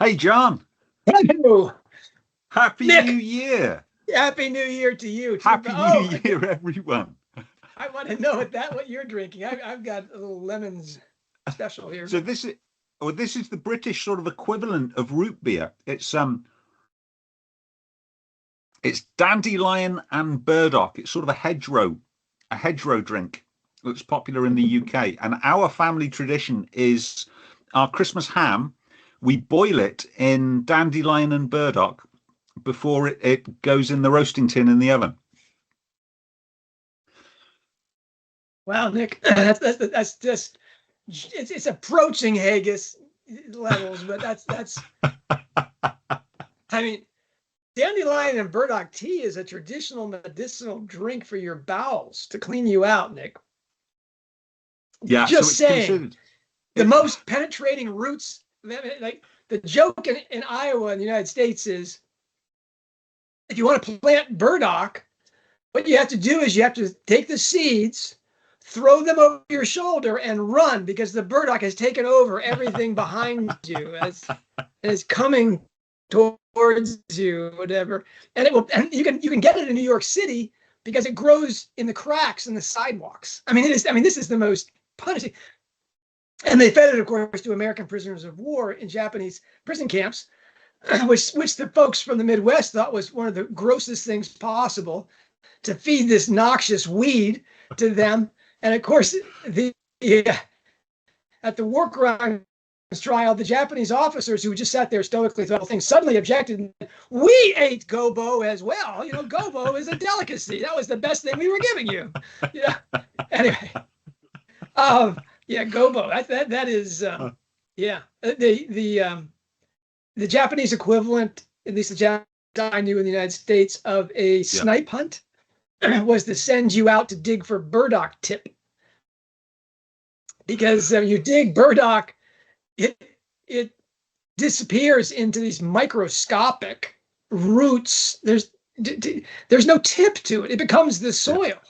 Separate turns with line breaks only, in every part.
Hey, John.
Hello,
Happy
Nick.
New Year.
Happy New Year to you too.
Happy New Year, everyone.
I want to know what you're drinking. I've got a little lemons special here.
So this is the British sort of equivalent of root beer. It's dandelion and burdock. It's sort of a hedgerow drink that's popular in the UK. And our family tradition is our Christmas ham. We boil it in dandelion and burdock before it goes in the roasting tin in the oven.
Wow, Nick, that's just it's approaching haggis levels, but that's I mean, dandelion and burdock tea is a traditional medicinal drink for your bowels to clean you out, Nick.
Yeah,
just
so it's
saying. The most penetrating roots, like the joke in Iowa in the United States is, if you want to plant burdock, what you have to do is you have to take the seeds, throw them over your shoulder, and run, because the burdock has taken over everything behind you as is coming towards you, whatever. And you can get it in New York City because it grows in the cracks in the sidewalks. This is the most punishing. And they fed it, of course, to American prisoners of war in Japanese prison camps, which the folks from the Midwest thought was one of the grossest things possible, to feed this noxious weed to them. And of course, at the war crimes trial, the Japanese officers who just sat there stoically throughout the thing suddenly objected. We ate gobo as well. Gobo is a delicacy. That was the best thing we were giving you. Anyway. Gobo. That is the Japanese equivalent, at least the Japanese I knew in the United States, of a snipe hunt was to send you out to dig for burdock tip, because you dig burdock, it disappears into these microscopic roots. There's no tip to it. It becomes the soil,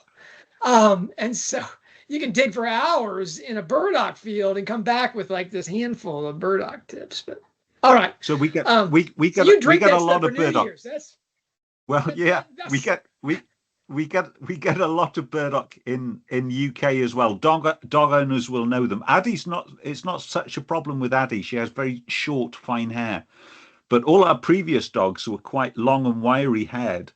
and so you can dig for hours in a burdock field and come back with like this handful of burdock tips. But all right.
So we get
so
we get a lot of burdock. We get a lot of burdock in UK as well. Dog owners will know them. It's not such a problem with Addie. She has very short, fine hair. But all our previous dogs were quite long and wiry haired,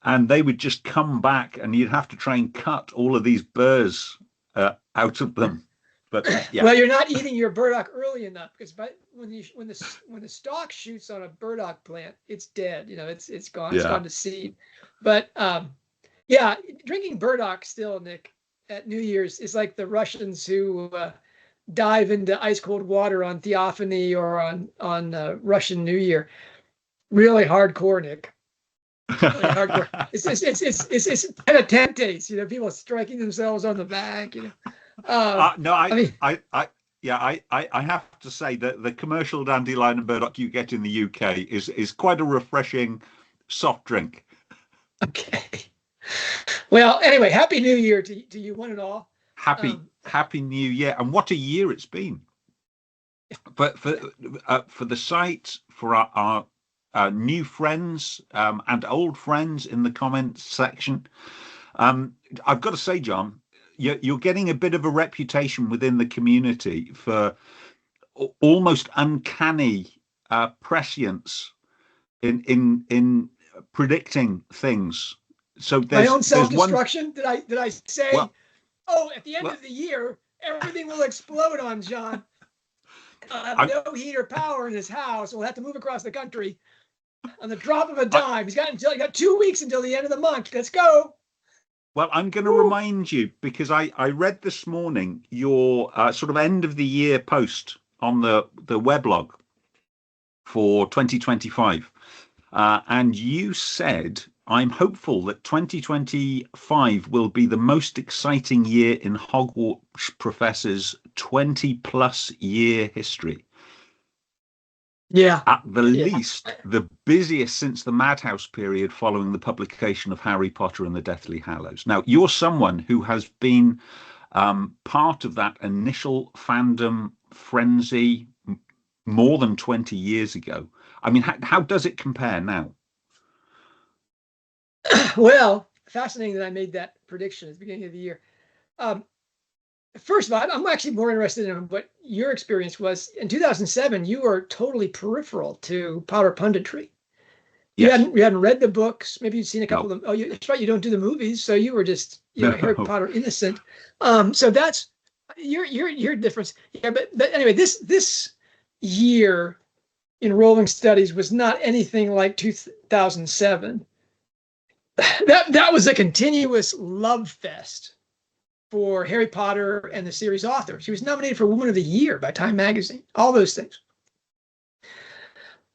and they would just come back, and you'd have to try and cut all of these burrs out of them. But
well, you're not eating your burdock early enough, because when the stalk shoots on a burdock plant, it's dead. It's gone. It's gone to seed. But drinking burdock still, Nick, at New Year's is like the Russians who dive into ice cold water on Theophany or on Russian New Year. Really hardcore, Nick. Really hardcore. It's penitentes, people striking themselves on the back.
I have to say that the commercial dandelion and burdock you get in the UK is quite a refreshing soft drink.
Okay. Well, anyway, Happy New Year to you one and all.
Happy New Year, and what a year it's been. But for the site, for our new friends and old friends in the comments section, I've got to say, John, you're getting a bit of a reputation within the community for almost uncanny prescience in predicting things. So
my own self-destruction. Did I say? Well, at the end of the year, everything will explode on John. I'll have no heat or power in his house. We'll have to move across the country on the drop of a dime. He's got 2 weeks until the end of the month. Let's go.
Well, I'm going to remind you, because I read this morning your sort of end of the year post on the weblog for 2025. And you said, I'm hopeful that 2025 will be the most exciting year in Hogwarts Professor's 20-plus year history.
Yeah.
At the least, the busiest since the Madhouse period following the publication of Harry Potter and the Deathly Hallows. Now, you're someone who has been part of that initial fandom frenzy, more than 20 years ago. I mean, how does it compare now?
Well, fascinating that I made that prediction at the beginning of the year. First of all, I'm actually more interested in what your experience was. In 2007, you were totally peripheral to Potter punditry. You
Yes.
hadn't read the books. Maybe you'd seen a couple
No.
of them. Oh, that's right. You don't do the movies, so you were just
No.
Harry Potter innocent. So that's your difference. Yeah, but anyway, this year in Rowling Studies was not anything like 2007. That was a continuous love fest for Harry Potter and the series author. She was nominated for Woman of the Year by Time Magazine, all those things.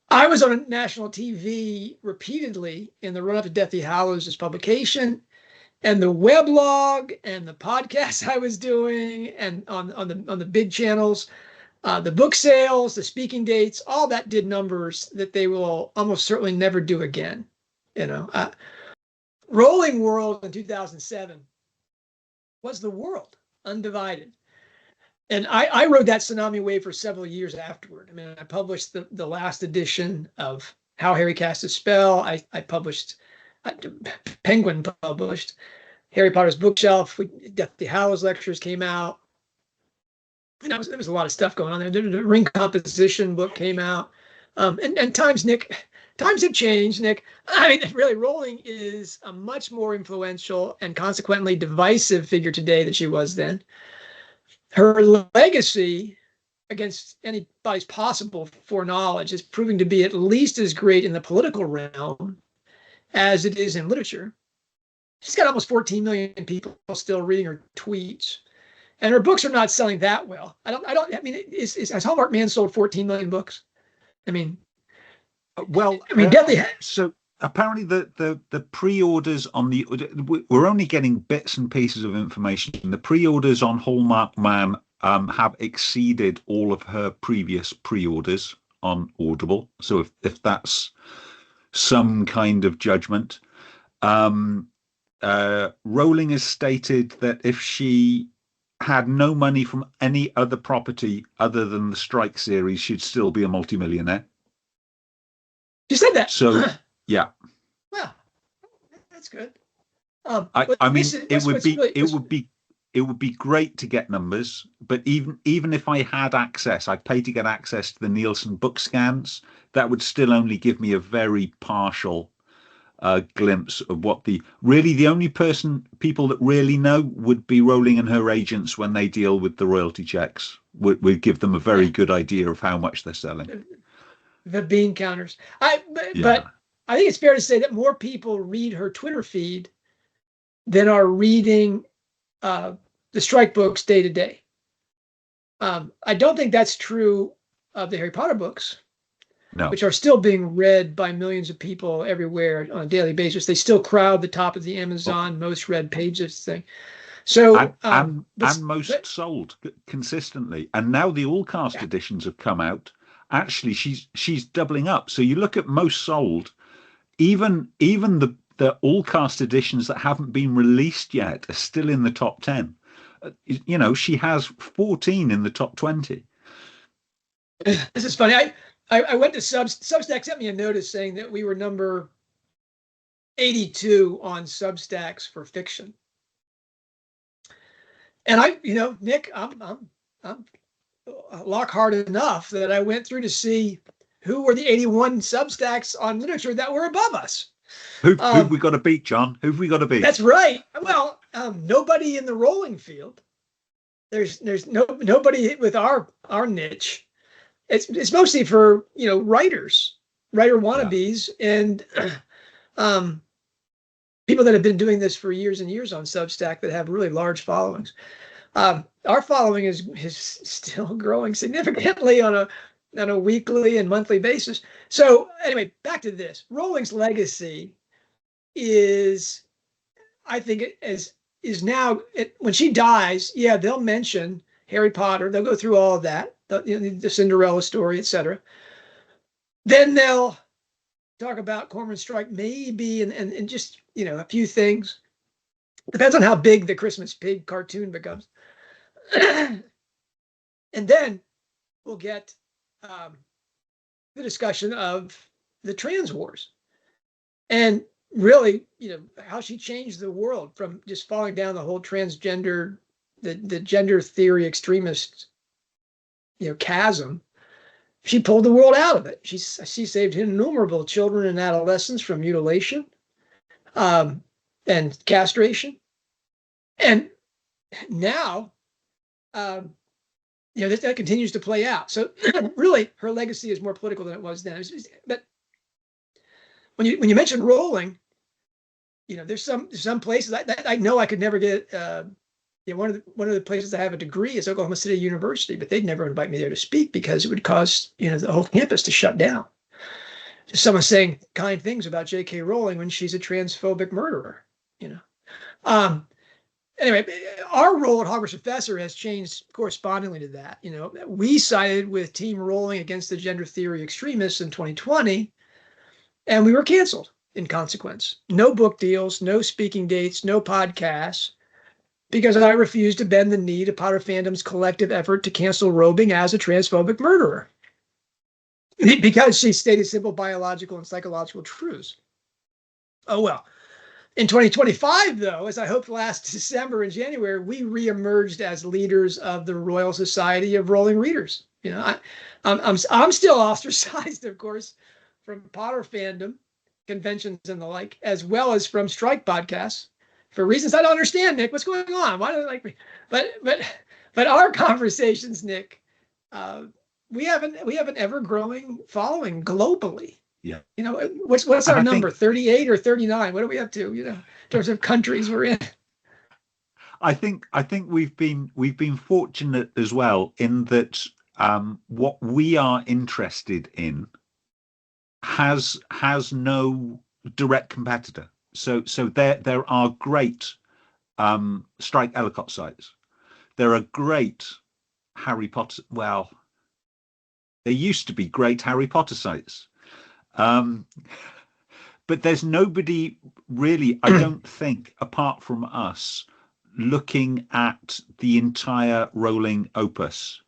I was on national TV repeatedly in the run-up to Deathly Hallows' publication, and the weblog and the podcast I was doing, and on the big channels, the book sales, the speaking dates, all that did numbers that they will almost certainly never do again. Rowling World in 2007 was the world, undivided. And I rode that tsunami wave for several years afterward. I mean, I published the last edition of How Harry Cast a Spell. I published, Penguin published Harry Potter's Bookshelf. Deathly Hallows lectures came out. And there was a lot of stuff going on there. The Ring Composition book came out. And times have changed, Nick. I mean, really, Rowling is a much more influential and consequently divisive figure today than she was then. Her legacy, against anybody's possible foreknowledge, is proving to be at least as great in the political realm as it is in literature. She's got almost 14 million people still reading her tweets, and her books are not selling that well. I mean, has Hallmarked Man sold 14 million books? I mean, definitely.
So apparently the pre-orders on we're only getting bits and pieces of information. The pre-orders on Hallmarked Man have exceeded all of her previous pre-orders on Audible. So if that's some kind of judgment, Rowling has stated that if she had no money from any other property other than the Strike series, she'd still be a multimillionaire.
She said that.
So yeah.
Well, that's good.
I mean, it would be great to get numbers, but even if I had access, I'd pay to get access to the Nielsen book scans. That would still only give me a very partial glimpse of what the only people that really know would be Rowling and her agents when they deal with the royalty checks. Would give them a very good idea of how much they're selling.
The bean counters. But I think it's fair to say that more people read her Twitter feed than are reading the Strike books day to day. I don't think that's true of the Harry Potter books, which are still being read by millions of people everywhere on a daily basis. They still crowd the top of the Amazon most read pages thing. So
and most sold consistently. And now the all cast editions have come out. Actually, she's doubling up. So you look at most sold, even the all cast editions that haven't been released yet are still in the top 10. She has 14 in the top 20.
This is funny. I went to Substack sent me a notice saying that we were number 82 on Substacks for fiction. And Nick, I'm Lockhart enough that I went through to see who were the 81 Substacks on literature that were above us.
Who've we got to beat, John? Who've we got to beat?
That's right. Well, nobody in the Rowling field. There's nobody with our niche. It's mostly for writer wannabes and people that have been doing this for years and years on Substack that have really large followings. Our following is still growing significantly on a weekly and monthly basis. So anyway, back to this. Rowling's legacy is, I think, is now when she dies. Yeah, they'll mention Harry Potter. They'll go through all of that, the Cinderella story, etc. Then they'll talk about Cormoran Strike, maybe, and just a few things. Depends on how big the Christmas Pig cartoon becomes. And then we'll get the discussion of the trans wars. And really, how she changed the world from just falling down the whole transgender, the gender theory extremist, chasm. She pulled the world out of it. She saved innumerable children and adolescents from mutilation, and castration. And now, that continues to play out. So really, her legacy is more political than it was then. But when you mention Rowling, there's some places I know I could never get. One of the places I have a degree is Oklahoma City University, but they'd never invite me there to speak because it would cause the whole campus to shut down. Just someone saying kind things about J.K. Rowling when she's a transphobic murderer. Anyway, our role at Hogwarts Professor has changed correspondingly to that. We sided with Team Rowling against the gender theory extremists in 2020, and we were canceled in consequence. No book deals, no speaking dates, no podcasts, because I refused to bend the knee to Potter fandom's collective effort to cancel Rowling as a transphobic murderer, because she stated simple biological and psychological truths. Oh, well. In 2025, though, as I hoped last December and January, we reemerged as leaders of the Royal Society of Rowling Readers. I'm still ostracized, of course, from Potter fandom conventions and the like, as well as from strike podcasts for reasons I don't understand. Nick, what's going on? Why don't they like me? But our conversations, Nick, we have an ever-growing following globally.
Yeah.
What's our number? 38 or 39? What are we up to? In terms of countries we're in.
I think we've been fortunate as well in that what we are interested in has no direct competitor. So there are great strike Ellicott sites. There are great Harry Potter. Well, there used to be great Harry Potter sites. But there's nobody really, I don't think, apart from us, looking at the entire Rowling opus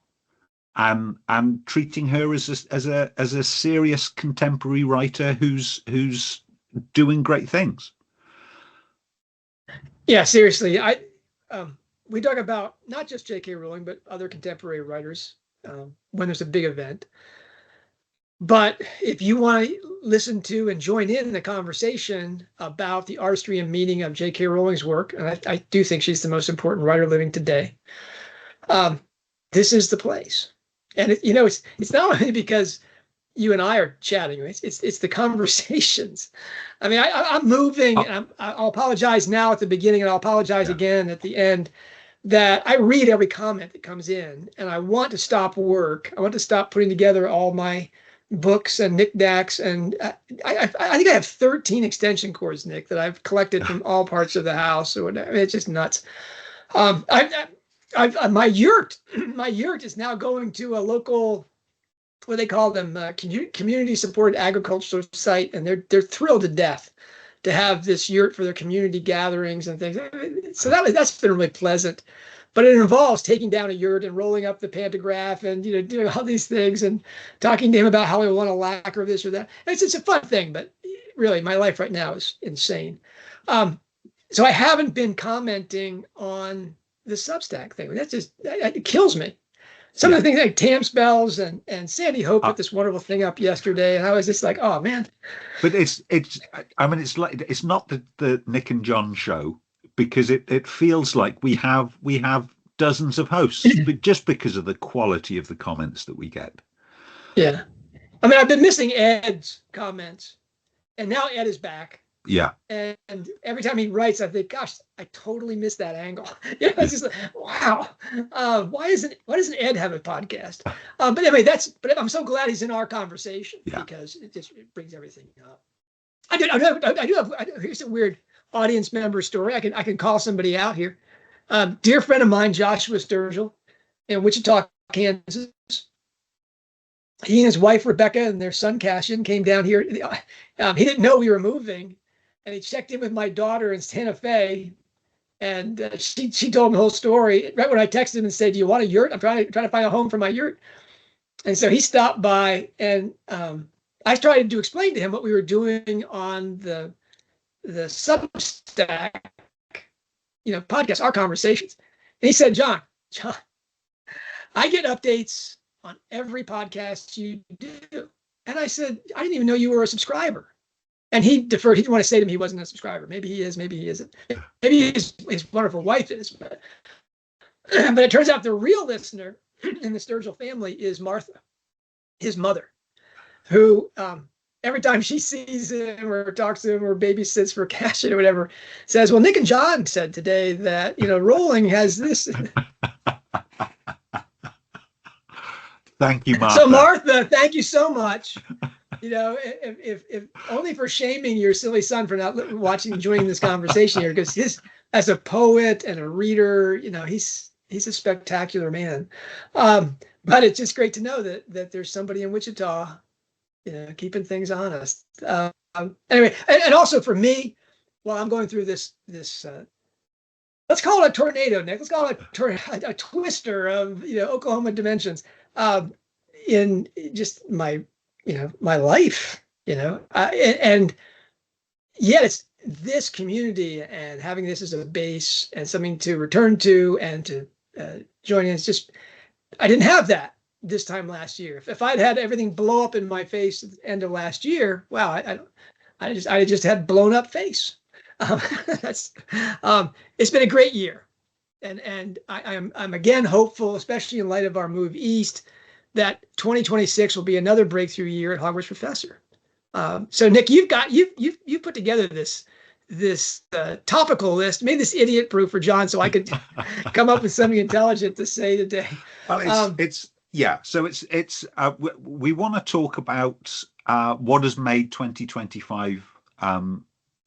and treating her as a serious contemporary writer who's doing great things. Yeah,
seriously, we talk about not just J.K. Rowling but other contemporary writers when there's a big event. But if you want to listen to and join in the conversation about the artistry and meaning of J.K. Rowling's work, and I do think she's the most important writer living today, this is the place. And it's not only because you and I are chatting; it's the conversations. I mean, I'm moving. And I'll apologize now at the beginning, and I'll apologize again at the end. That I read every comment that comes in, and I want to stop work. I want to stop putting together all my books and knickknacks, and I think I have 13 extension cords, Nick, that I've collected from all parts of the house or whatever. I mean, it's just nuts. My yurt is now going to a local, what they call them, community supported agricultural site, and they're thrilled to death to have this yurt for their community gatherings and things. So that's been really pleasant. But it involves taking down a yurt and rolling up the pantograph and doing all these things and talking to him about how we want to lacquer this or that. And it's a fun thing, but really my life right now is insane. So I haven't been commenting on the Substack thing. That's just it kills me. Some of the things like Tam Spells and Sandy Hope put this wonderful thing up yesterday, and I was just like, oh man.
But it's not the Nick and John show, because it feels like we have dozens of hosts, but just because of the quality of the comments that we get.
Yeah. I mean, I've been missing Ed's comments, and now Ed is back.
Yeah.
And every time he writes, I think, gosh, I totally missed that angle. It's just like, wow. Why doesn't Ed have a podcast? But anyway, but I'm so glad he's in our conversation because it brings everything up. I do have here's a weird audience member story. I can call somebody out here. Dear friend of mine, Joshua Sturgill, in Wichita, Kansas. He and his wife Rebecca and their son Cassian came down here. He didn't know we were moving, and he checked in with my daughter in Santa Fe, and she told him the whole story. Right when I texted him and said, "Do you want a yurt? I'm trying to find a home for my yurt." And so he stopped by, and I tried to explain to him what we were doing on the Substack, podcast, our conversations. And he said, John, I get updates on every podcast you do. And I said, I didn't even know you were a subscriber. And he deferred. He didn't want to say to me he wasn't a subscriber. Maybe he is, maybe he isn't. Maybe his wonderful wife is. But it turns out the real listener in the Sturgill family is Martha, his mother, who every time she sees him or talks to him or babysits for Cash or whatever, says, well, Nick and John said today that, Rowling has this.
Thank you, Martha.
So Martha, thank you so much. If only for shaming your silly son for not joining this conversation here, because as a poet and a reader, he's a spectacular man. But it's just great to know that there's somebody in Wichita, keeping things honest. Anyway, and also for me, while I'm going through this, let's call it a tornado, Nick. Let's call it a twister of Oklahoma dimensions. In just my life, and yet it's this community and having this as a base and something to return to and to join in. It's just, I didn't have that this time last year. If I'd had everything blow up in my face at the end of last year, wow, I just had blown up face. It's been a great year. And I'm again hopeful, especially in light of our move east, that 2026 will be another breakthrough year at Hogwarts Professor. So Nick, you've put together this topical list, made this idiot proof for John, so I could come up with something intelligent to say today.
Well, So we want to talk about what has made 2025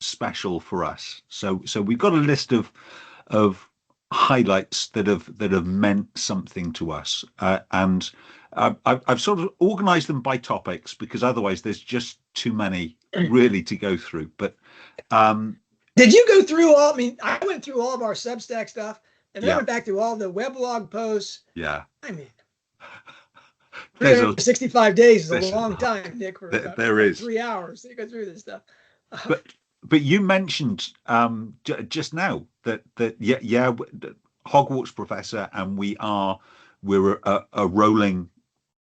special for us. So we've got a list of highlights that have meant something to us, and I've sort of organized them by topics because otherwise there's just too many really to go through. But
did you go through all? I mean, I went through all of our Substack stuff, and then I went back through all the weblog posts.
Yeah.
I mean, 365 days is a long time, Nick. For
there is
3 hours to go through this stuff.
But you mentioned just now that Hogwarts Professor, and we're a Rowling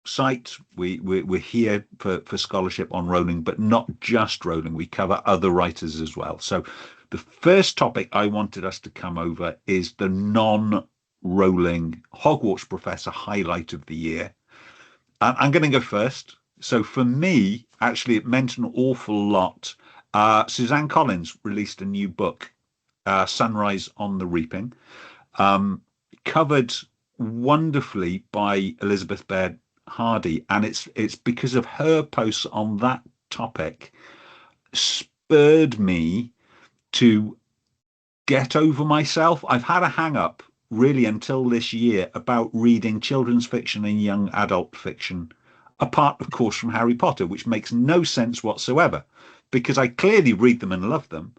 site. We're here for scholarship on Rowling, but not just Rowling. We cover other writers as well. So the first topic I wanted us to come over is the non-Rowling Hogwarts Professor highlight of the year. I'm going to go first. So for me, actually, it meant an awful lot. Suzanne Collins released a new book, Sunrise on the Reaping, covered wonderfully by Elizabeth Baird Hardy, and it's because of her posts on that topic spurred me to get over myself. I've had a hang up really until this year about reading children's fiction and young adult fiction, apart of course from Harry Potter, which makes no sense whatsoever because I clearly read them and love them.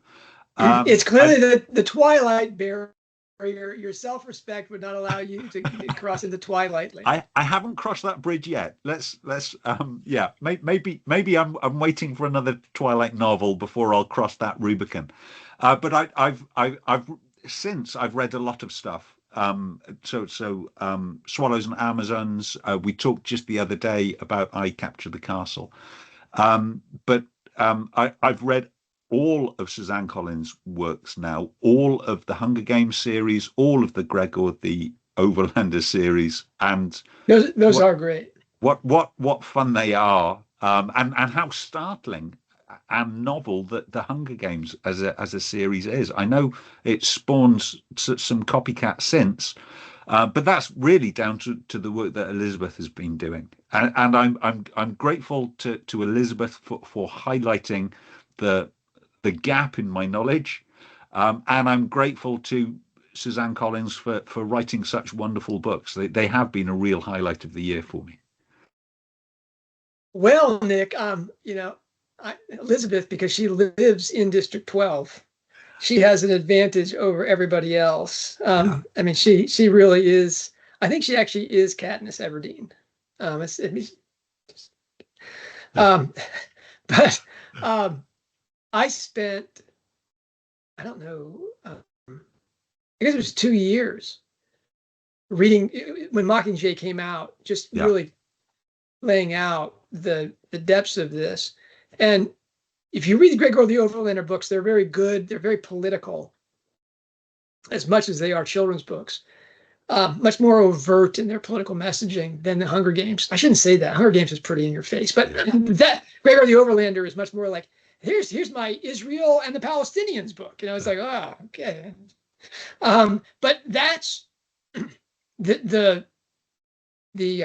It's clearly the Twilight barrier. Your self-respect would not allow you to cross into Twilight land.
I haven't crossed that bridge yet. Let's maybe I'm waiting for another Twilight novel before I'll cross that Rubicon. But I've read a lot of stuff. Swallows and Amazons. We talked just the other day about I Capture the Castle. But I've read all of Suzanne Collins' works now, all of the Hunger Games series, all of the Gregor the Overlander series, and
those are great.
What fun they are, and how startling and novel that the Hunger Games as a series is. I know it spawns some copycat since, but that's really down to the work that Elizabeth has been doing, and I'm grateful to Elizabeth for highlighting the gap in my knowledge, and I'm grateful to Suzanne Collins for writing such wonderful books. They have been a real highlight of the year for me.
Well, Nick, Elizabeth, because she lives in District 12, she has an advantage over everybody else. I mean, she really is. I think she actually is Katniss Everdeen. Um, but I spent, I don't know, I guess it was 2 years reading when Mockingjay came out, just really laying out the depths of this. And if you read the Gregor the Overlander books, they're very good. They're very political, as much as they are children's books. Much more overt in their political messaging than the Hunger Games. I shouldn't say that. Hunger Games is pretty in your face, but that Gregor the Overlander is much more like, here's my Israel and the Palestinians book. It's like, oh, okay. But that's the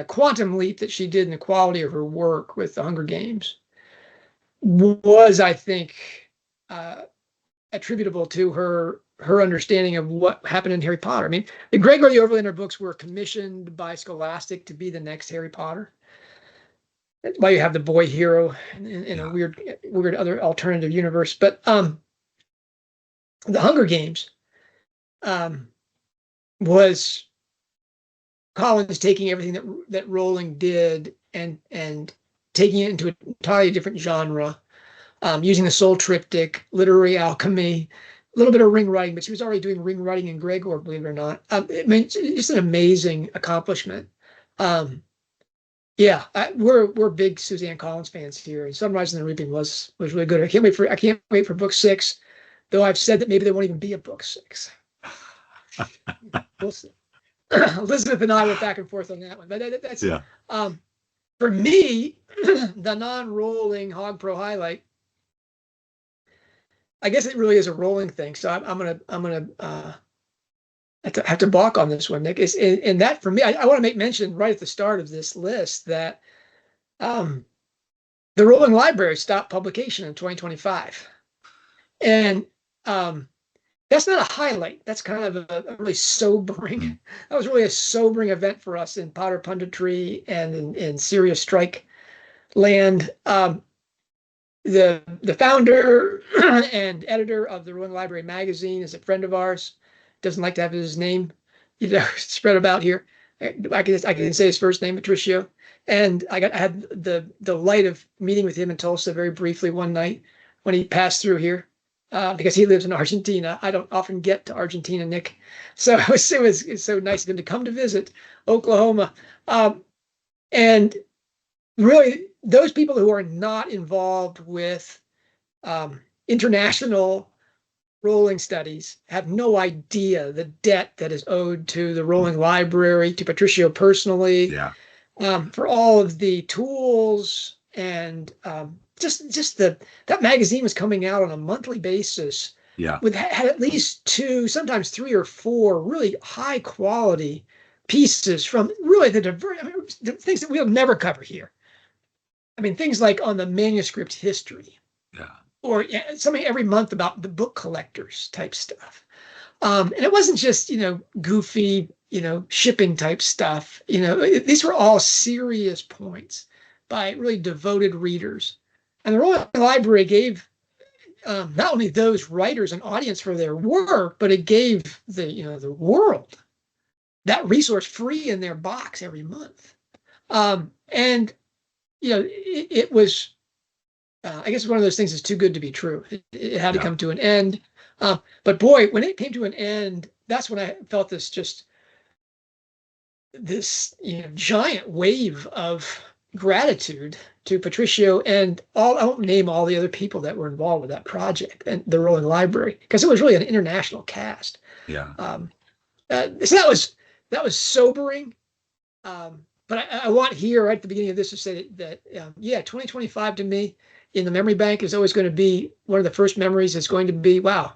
quantum leap that she did in the quality of her work with the Hunger Games was, I think, attributable to her understanding of what happened in Harry Potter. I mean, the Gregor the Overlander books were commissioned by Scholastic to be the next Harry Potter. That's why you have the boy hero in a weird other alternative universe. But the Hunger Games was Collins taking everything that Rowling did and taking it into an entirely different genre, using the soul triptych, literary alchemy, a little bit of ring writing, but she was already doing ring writing in Gregor, believe it or not. It's just an amazing accomplishment. We're big Suzanne Collins fans here, and Sunrise and the Reaping was really good. I can't wait for book 6, though I've said that maybe there won't even be a book 6. We'll see. Elizabeth and I went back and forth on that one, but that's for me the non-Rowling HogPro highlight. I guess it really is a Rowling thing, so I'm gonna have to balk on this one, Nick. And that for me, I want to make mention right at the start of this list that the Rowling Library stopped publication in 2025, and that's not a highlight. That's kind of a really sobering. That was really a sobering event for us in Potter punditry and in Serious Strike land. The founder and editor of the Rowling Library magazine is a friend of ours. Doesn't like to have his name, spread about here. I can say his first name, Patricio. And I had the delight of meeting with him in Tulsa very briefly one night when he passed through here, because he lives in Argentina. I don't often get to Argentina, Nick, so it was so nice of him to come to visit Oklahoma. And really, those people who are not involved with international Rowling studies have no idea the debt that is owed to the Rowling Library, to Patricio personally, for all of the tools and just that magazine was coming out on a monthly basis. Had at least 2, sometimes 3 or 4 really high quality pieces from really the things that we'll never cover here. I mean, things like on the manuscript history, or something every month about the book collectors type stuff. And it wasn't just, goofy, shipping type stuff. These were all serious points by really devoted readers. And the Rowling Library gave not only those writers an audience for their work, but it gave the world that resource free in their box every month. And it was, I guess one of those things is too good to be true. It had to come to an end. But boy, when it came to an end, that's when I felt this giant wave of gratitude to Patricio and I won't name all the other people that were involved with that project and the Rowling Library, because it was really an international cast. So that was sobering. But I want here right at the beginning of this to say that 2025 to me in the memory bank is always going to be one of the first memories. Is going to be, wow,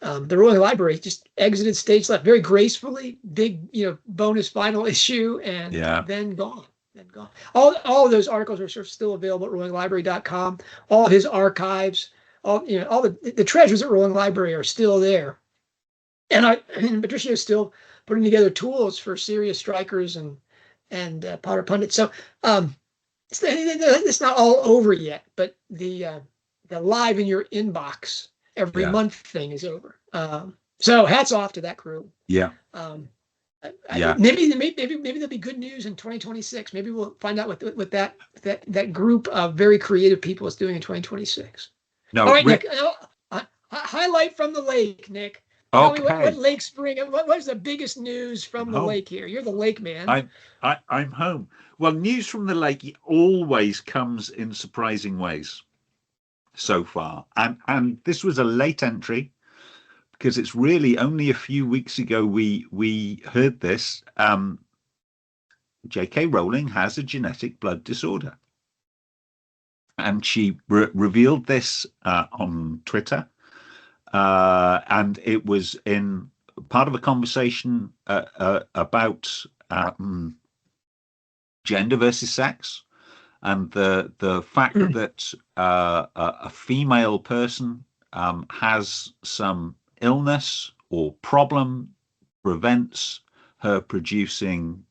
the Rowling Library just exited stage left very gracefully. Big, bonus final issue, and then gone. All of those articles are sort of still available at RowlingLibrary.com. All of his archives, all the treasures at Rowling Library are still there. And Patricia is still putting together tools for serious strikers and Potter pundits. So it's not all over yet, but the live in your inbox every month thing is over. So hats off to that crew.
Yeah.
Maybe there'll be good news in 2026. Maybe we'll find out what that group of very creative people is doing in 2026.
No.
All right, Nick. Highlight from the lake, Nick. Tell me what Lake Spring. What's the biggest news from the lake here? You're the lake man.
I'm home. Well, news from the lake always comes in surprising ways so far, and this was a late entry because it's really only a few weeks ago we heard this. J.K. Rowling has a genetic blood disorder, and she revealed this on Twitter. And it was in part of a conversation about gender versus sex, and the fact that a female person has some illness or problem prevents her producing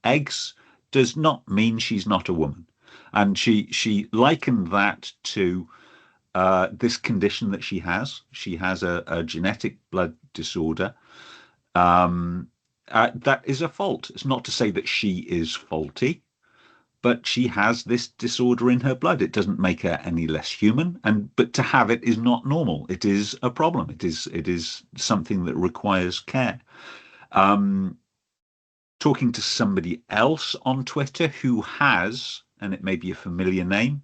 eggs does not mean she's not a woman. And she likened that to this condition that she has. She has a genetic blood disorder. That is a fault. It's not to say that she is faulty, but she has this disorder in her blood. It doesn't make her any less human, but to have it is not normal. It is a problem. It is something that requires care. Talking to somebody else on Twitter who has, and it may be a familiar name,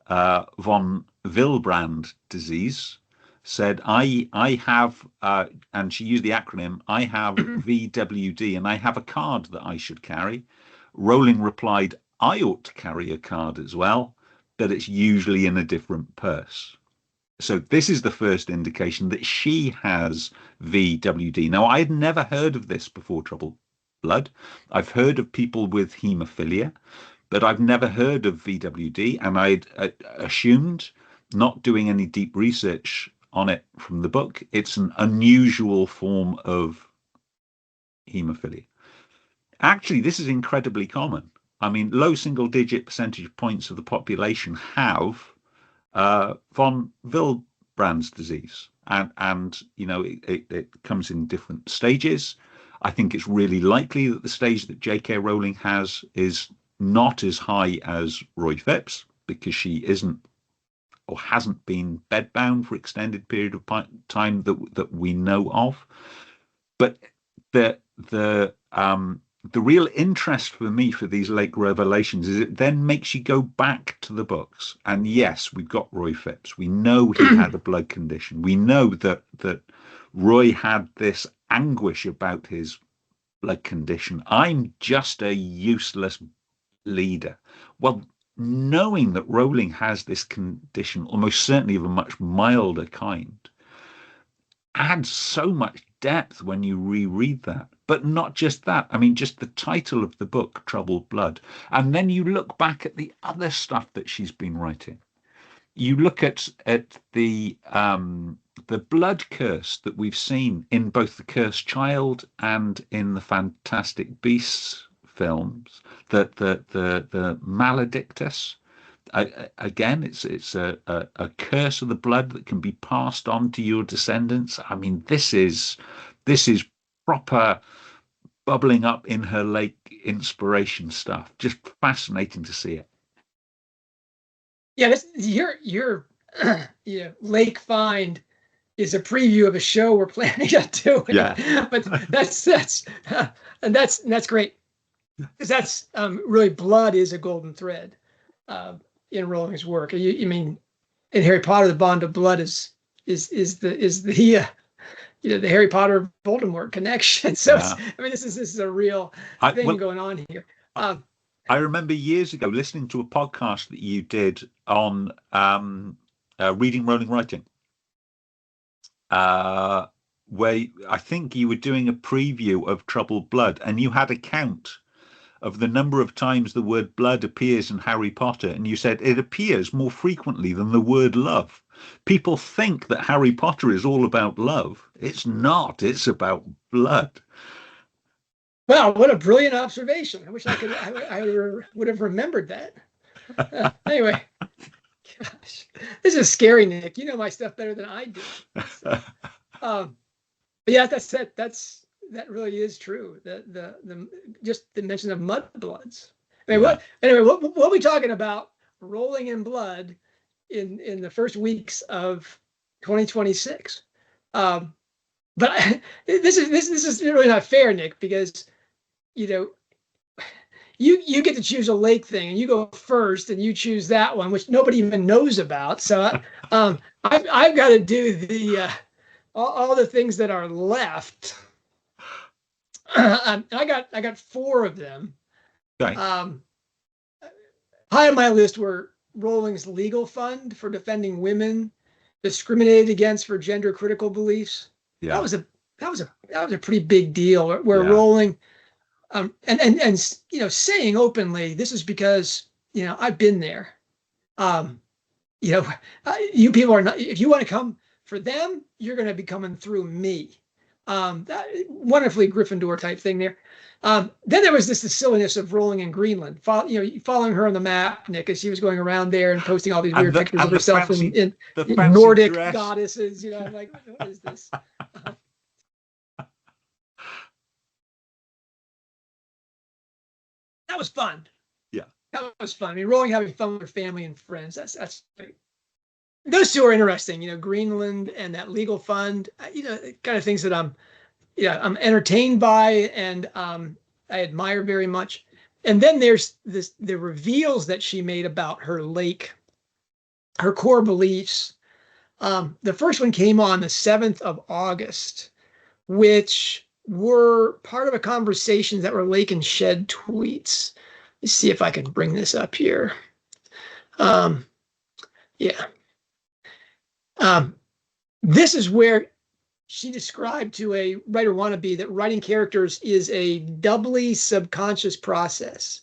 von Willebrand disease, said, I have, and she used the acronym, I have VWD, and I have a card that I should carry. Rowling replied, I ought to carry a card as well, but it's usually in a different purse. So this is the first indication that she has VWD. Now, I had never heard of this before Troubled Blood. I've heard of people with haemophilia, but I've never heard of VWD, and I'd assumed, not doing any deep research on it from the book, it's an unusual form of haemophilia. Actually, this is incredibly common. I mean, low single-digit percentage points of the population have von Willebrand's disease, and it comes in different stages. I think it's really likely that the stage that J.K. Rowling has is not as high as Roy Phipps, because she isn't or hasn't been bedbound for extended period of time that we know of. But the real interest for me for these late revelations is it then makes you go back to the books. And yes, we've got Roy Phipps. We know he had a blood condition. We know that Roy had this anguish about his blood condition. I'm just a useless leader. Well, knowing that Rowling has this condition, almost certainly of a much milder kind, adds so much depth when you reread that. But not just that. I mean, just the title of the book, Troubled Blood. And then you look back at the other stuff that she's been writing. You look at the blood curse that we've seen in both The Cursed Child and in the Fantastic Beasts films, the maledictus. Again, it's a curse of the blood that can be passed on to your descendants. I mean, this is proper bubbling up in her lake inspiration stuff. Just fascinating to see it.
Yeah, your Lake Find is a preview of a show we're planning on doing.
Yeah,
but that's great, because that's really, blood is a golden thread in Rowling's work. You mean, in Harry Potter, the bond of blood is the the Harry Potter Voldemort connection. So yeah. I mean, this is a real thing going on here.
I remember years ago listening to a podcast that you did on reading Rowling writing, where I think you were doing a preview of Troubled Blood, and you had a count of the number of times the word blood appears in Harry Potter, and you said it appears more frequently than the word love. People think that Harry Potter is all about love. It's not. It's about blood.
Wow, what a brilliant observation. I wish I would have remembered that. Anyway, gosh, this is scary, Nick. You know my stuff better than I do. But yeah, that's that really is true. The just the mention of mudbloods. I mean,
Yeah.
what are we talking about? Rolling in blood in the first weeks of 2026. But this is really not fair, Nick, because you know you get to choose a lake thing, and you go first, and you choose that one, which nobody even knows about. So I've got to do the all the things that are left. I got four of them.
Okay.
High on my list were Rowling's legal fund for defending women discriminated against for gender critical beliefs.
Yeah.
That was a pretty big deal where
Yeah.
Rowling and saying openly, this is because I've been there. You people are not. If you want to come for them, you're going to be coming through me. That wonderfully Gryffindor type thing there. Then there was the silliness of Rowling in Greenland. Following her on the map, Nick, as she was going around there and posting all these weird pictures of herself in Nordic
dress.
goddesses. I'm like, what is this? That was fun.
Yeah,
that was fun. I mean, Rowling having fun with her family and friends. That's great. Those two are interesting. Greenland and that legal fund. Kind of things that I'm entertained by and I admire very much. And then there's the reveals that she made about her lake, her core beliefs. The first one came on the 7th of August, which were part of a conversation that were Lake and Shed tweets. Let's see if I can bring this up here. This is where she described to a writer wannabe that writing characters is a doubly subconscious process,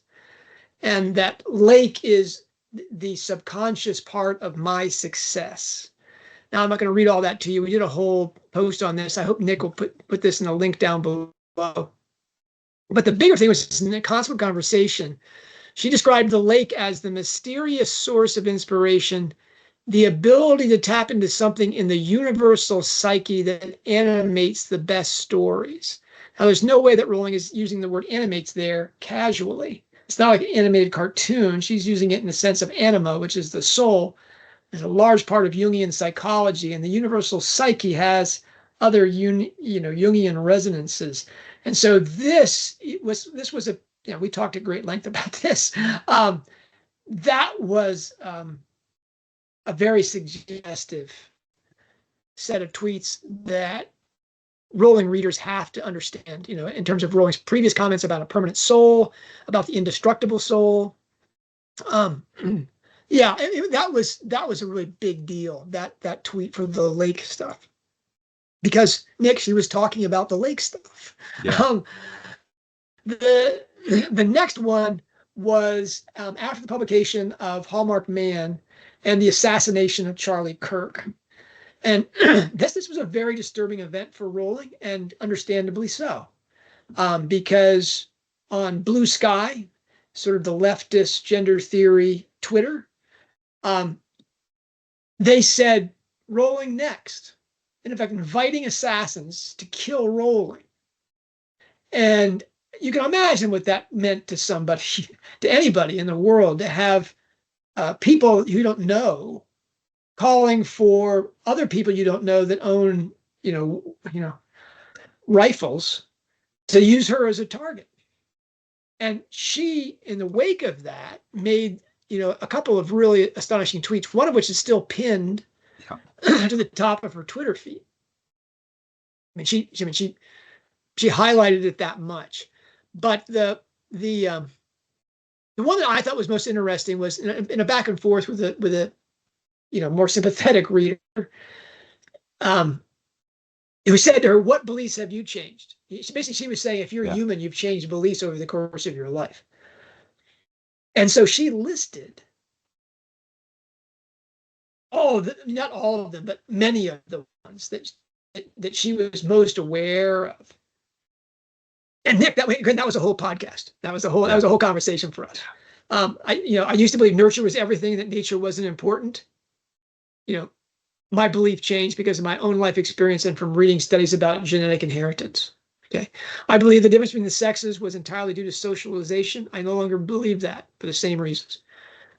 and that Lake is the subconscious part of my success. Now, I'm not going to read all that to you. We did a whole post on this. I hope Nick will put this in a link down below. But the bigger thing was in the constant conversation, she described the lake as the mysterious source of inspiration, the ability to tap into something in the universal psyche that animates the best stories. Now, there's no way that Rowling is using the word animates there casually. It's not like an animated cartoon. She's using it in the sense of anima, which is the soul. It's a large part of Jungian psychology, and the universal psyche has other Jungian resonances. And so this was a we talked at great length about this. That was a very suggestive set of tweets that Rowling readers have to understand, in terms of Rowling's previous comments about a permanent soul, about the indestructible soul. That was a really big deal, that tweet for the lake stuff. Because, Nick, she was talking about the lake stuff.
Yeah.
The next one was after the publication of Hallmarked Man and the assassination of Charlie Kirk. And this was a very disturbing event for Rowling, and understandably so. Because on Blue Sky, sort of the leftist gender theory Twitter, they said Rowling next. And in fact, inviting assassins to kill Rowling. And you can imagine what that meant to somebody, to anybody in the world, to have people you don't know calling for other people you don't know that own, rifles, to use her as a target. And she, in the wake of that, made a couple of really astonishing tweets, one of which is still pinned to the top of her Twitter feed. I mean, she highlighted it that much. But the one that I thought was most interesting was in a back and forth with a more sympathetic reader, who said to her, "What beliefs have you changed?" She was saying, if you're human, you've changed beliefs over the course of your life. And so she listed not all of them, but many of the ones that she was most aware of. And Nick, that was a whole podcast. That was a whole conversation for us. I used to believe nurture was everything, that nature wasn't important. My belief changed because of my own life experience and from reading studies about genetic inheritance. Okay. I believe the difference between the sexes was entirely due to socialization. I no longer believe that for the same reasons.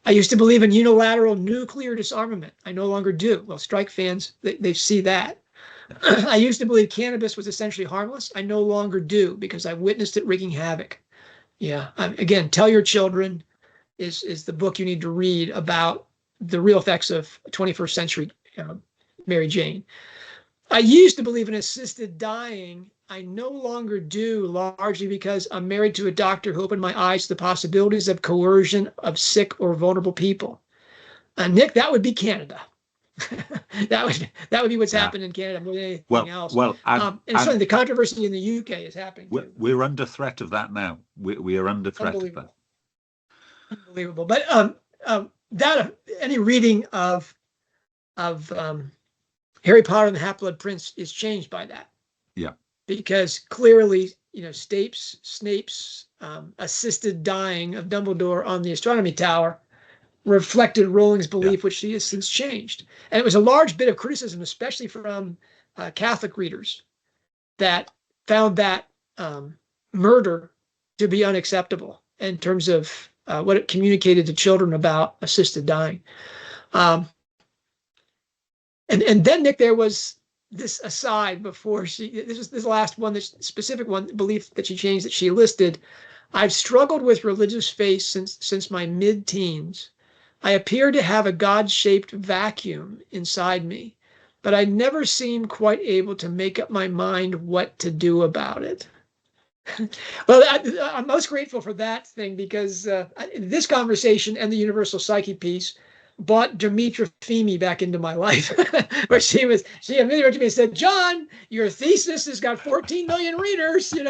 I used to believe in unilateral nuclear disarmament. I no longer do. Well, strike fans, they see that. I used to believe cannabis was essentially harmless. I no longer do because I witnessed it wreaking havoc. Yeah. Again, Tell Your Children is the book you need to read about the real effects of 21st century Mary Jane. I used to believe in assisted dying. I no longer do, largely because I'm married to a doctor who opened my eyes to the possibilities of coercion of sick or vulnerable people. Nick, that would be Canada. that would be what's happened in Canada more than anything else. And certainly the controversy in the UK is happening too.
We're under threat of that now. We are under threat of that.
Unbelievable. But that any reading of Harry Potter and the Half-Blood Prince is changed by that.
Yeah.
Because clearly, Snape's assisted dying of Dumbledore on the astronomy tower reflected Rowling's belief, which she has since changed. And it was a large bit of criticism, especially from Catholic readers, that found that murder to be unacceptable in terms of what it communicated to children about assisted dying. And then, Nick, there was this aside before this was this last one, this specific one, belief that she changed that she listed. I've struggled with religious faith since my mid-teens. I appear to have a God-shaped vacuum inside me, but I never seem quite able to make up my mind what to do about it. Well, I'm most grateful for that thing because this conversation and the universal psyche piece brought Demetra Feeney back into my life, where she admitted to me and said, "John, your thesis has got 14 million readers," and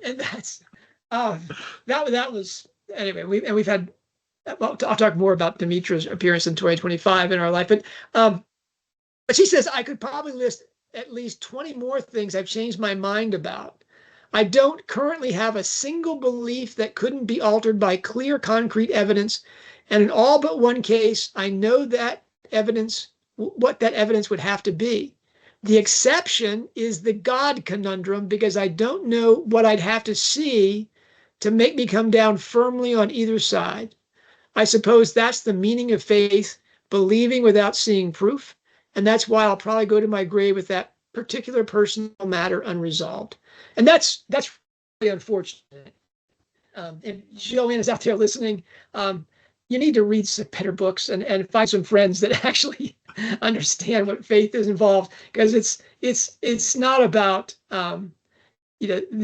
that's that was anyway. We've had. Well, I'll talk more about Demetra's appearance in 2025 in our life, but she says I could probably list at least 20 more things I've changed my mind about. I don't currently have a single belief that couldn't be altered by clear, concrete evidence. And in all but one case, I know that evidence, what that evidence would have to be. The exception is the God conundrum, because I don't know what I'd have to see to make me come down firmly on either side. I suppose that's the meaning of faith, believing without seeing proof. And that's why I'll probably go to my grave with that particular personal matter unresolved. And that's really unfortunate. If Joanne is out there listening, you need to read some better books and find some friends that actually understand what faith is involved, because it's not about the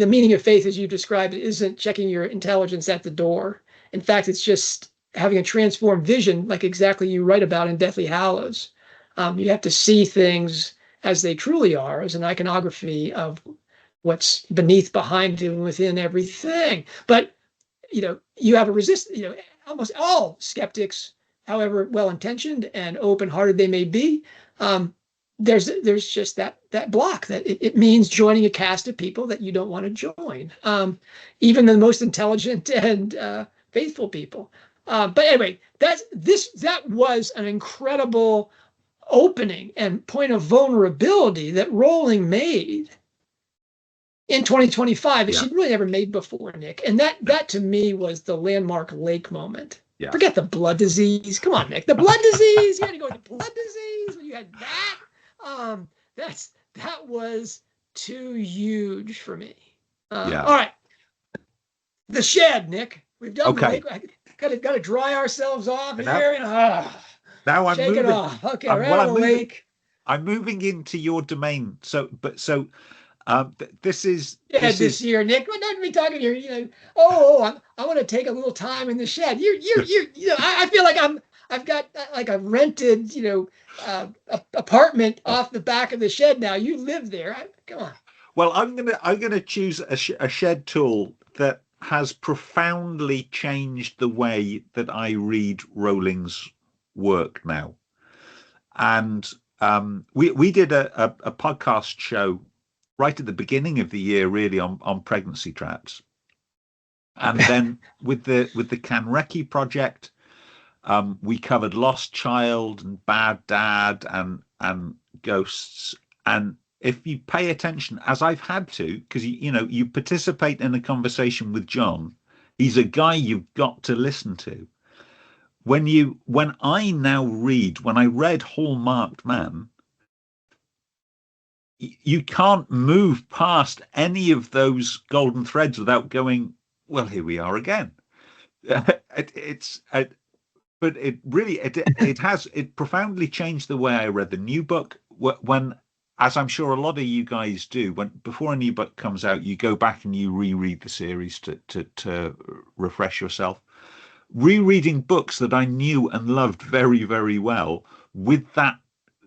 meaning of faith as you described it isn't checking your intelligence at the door. In fact, it's just having a transformed vision, like exactly you write about in Deathly Hallows. You have to see things as they truly are, as an iconography of what's beneath, behind, and within everything. But you have a resistance. Almost all skeptics, however well-intentioned and open-hearted they may be, there's just that block that it means joining a cast of people that you don't want to join, even the most intelligent and faithful people. But anyway, that was an incredible opening and point of vulnerability that Rowling made in 2025 that she'd really never made before, Nick. And that to me was the landmark Lake moment. Yeah. Forget the blood disease. Come on, Nick. The blood disease. You had to go with the blood disease when you had that. That was too huge for me. All right. The shed, Nick. We've done the lake. Got to dry ourselves off here.
Now I'm
shake
moving.
It off. Okay, we're out of the lake.
I'm moving into your domain. This is
this year, Nick. We're not be talking here. I want to take a little time in the shed. I feel like I've got like a rented, apartment off the back of the shed now. You live there. Come on.
Well, I'm gonna choose a shed tool that has profoundly changed the way that I read Rowling's work now. And we did a podcast show right at the beginning of the year, really, on pregnancy traps. And then with the Kanreki project, we covered Lost Child and Bad Dad and ghosts. And if you pay attention, as I've had to, because you participate in a conversation with John, he's a guy you've got to listen to. When I read Hallmarked Man, you can't move past any of those golden threads without going, well, here we are again. But it profoundly changed the way I read the new book. When, as I'm sure a lot of you guys do, when before a new book comes out, you go back and you reread the series to refresh yourself. Rereading books that I knew and loved very, very well, with that,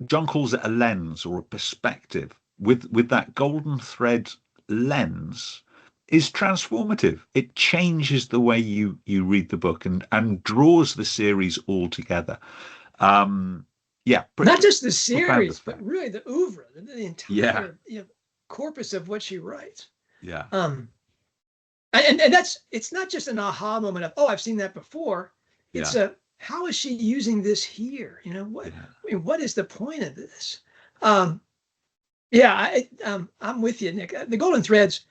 John calls it a lens or a perspective, with that golden thread lens, is transformative. It changes the way you read the book and draws the series all together.
Not just the series, but really the oeuvre, the entire corpus of what she writes.
Yeah.
And it's not just an aha moment of, I've seen that before. It's how is she using this here? What is the point of this? I'm with you, Nick. The golden threads,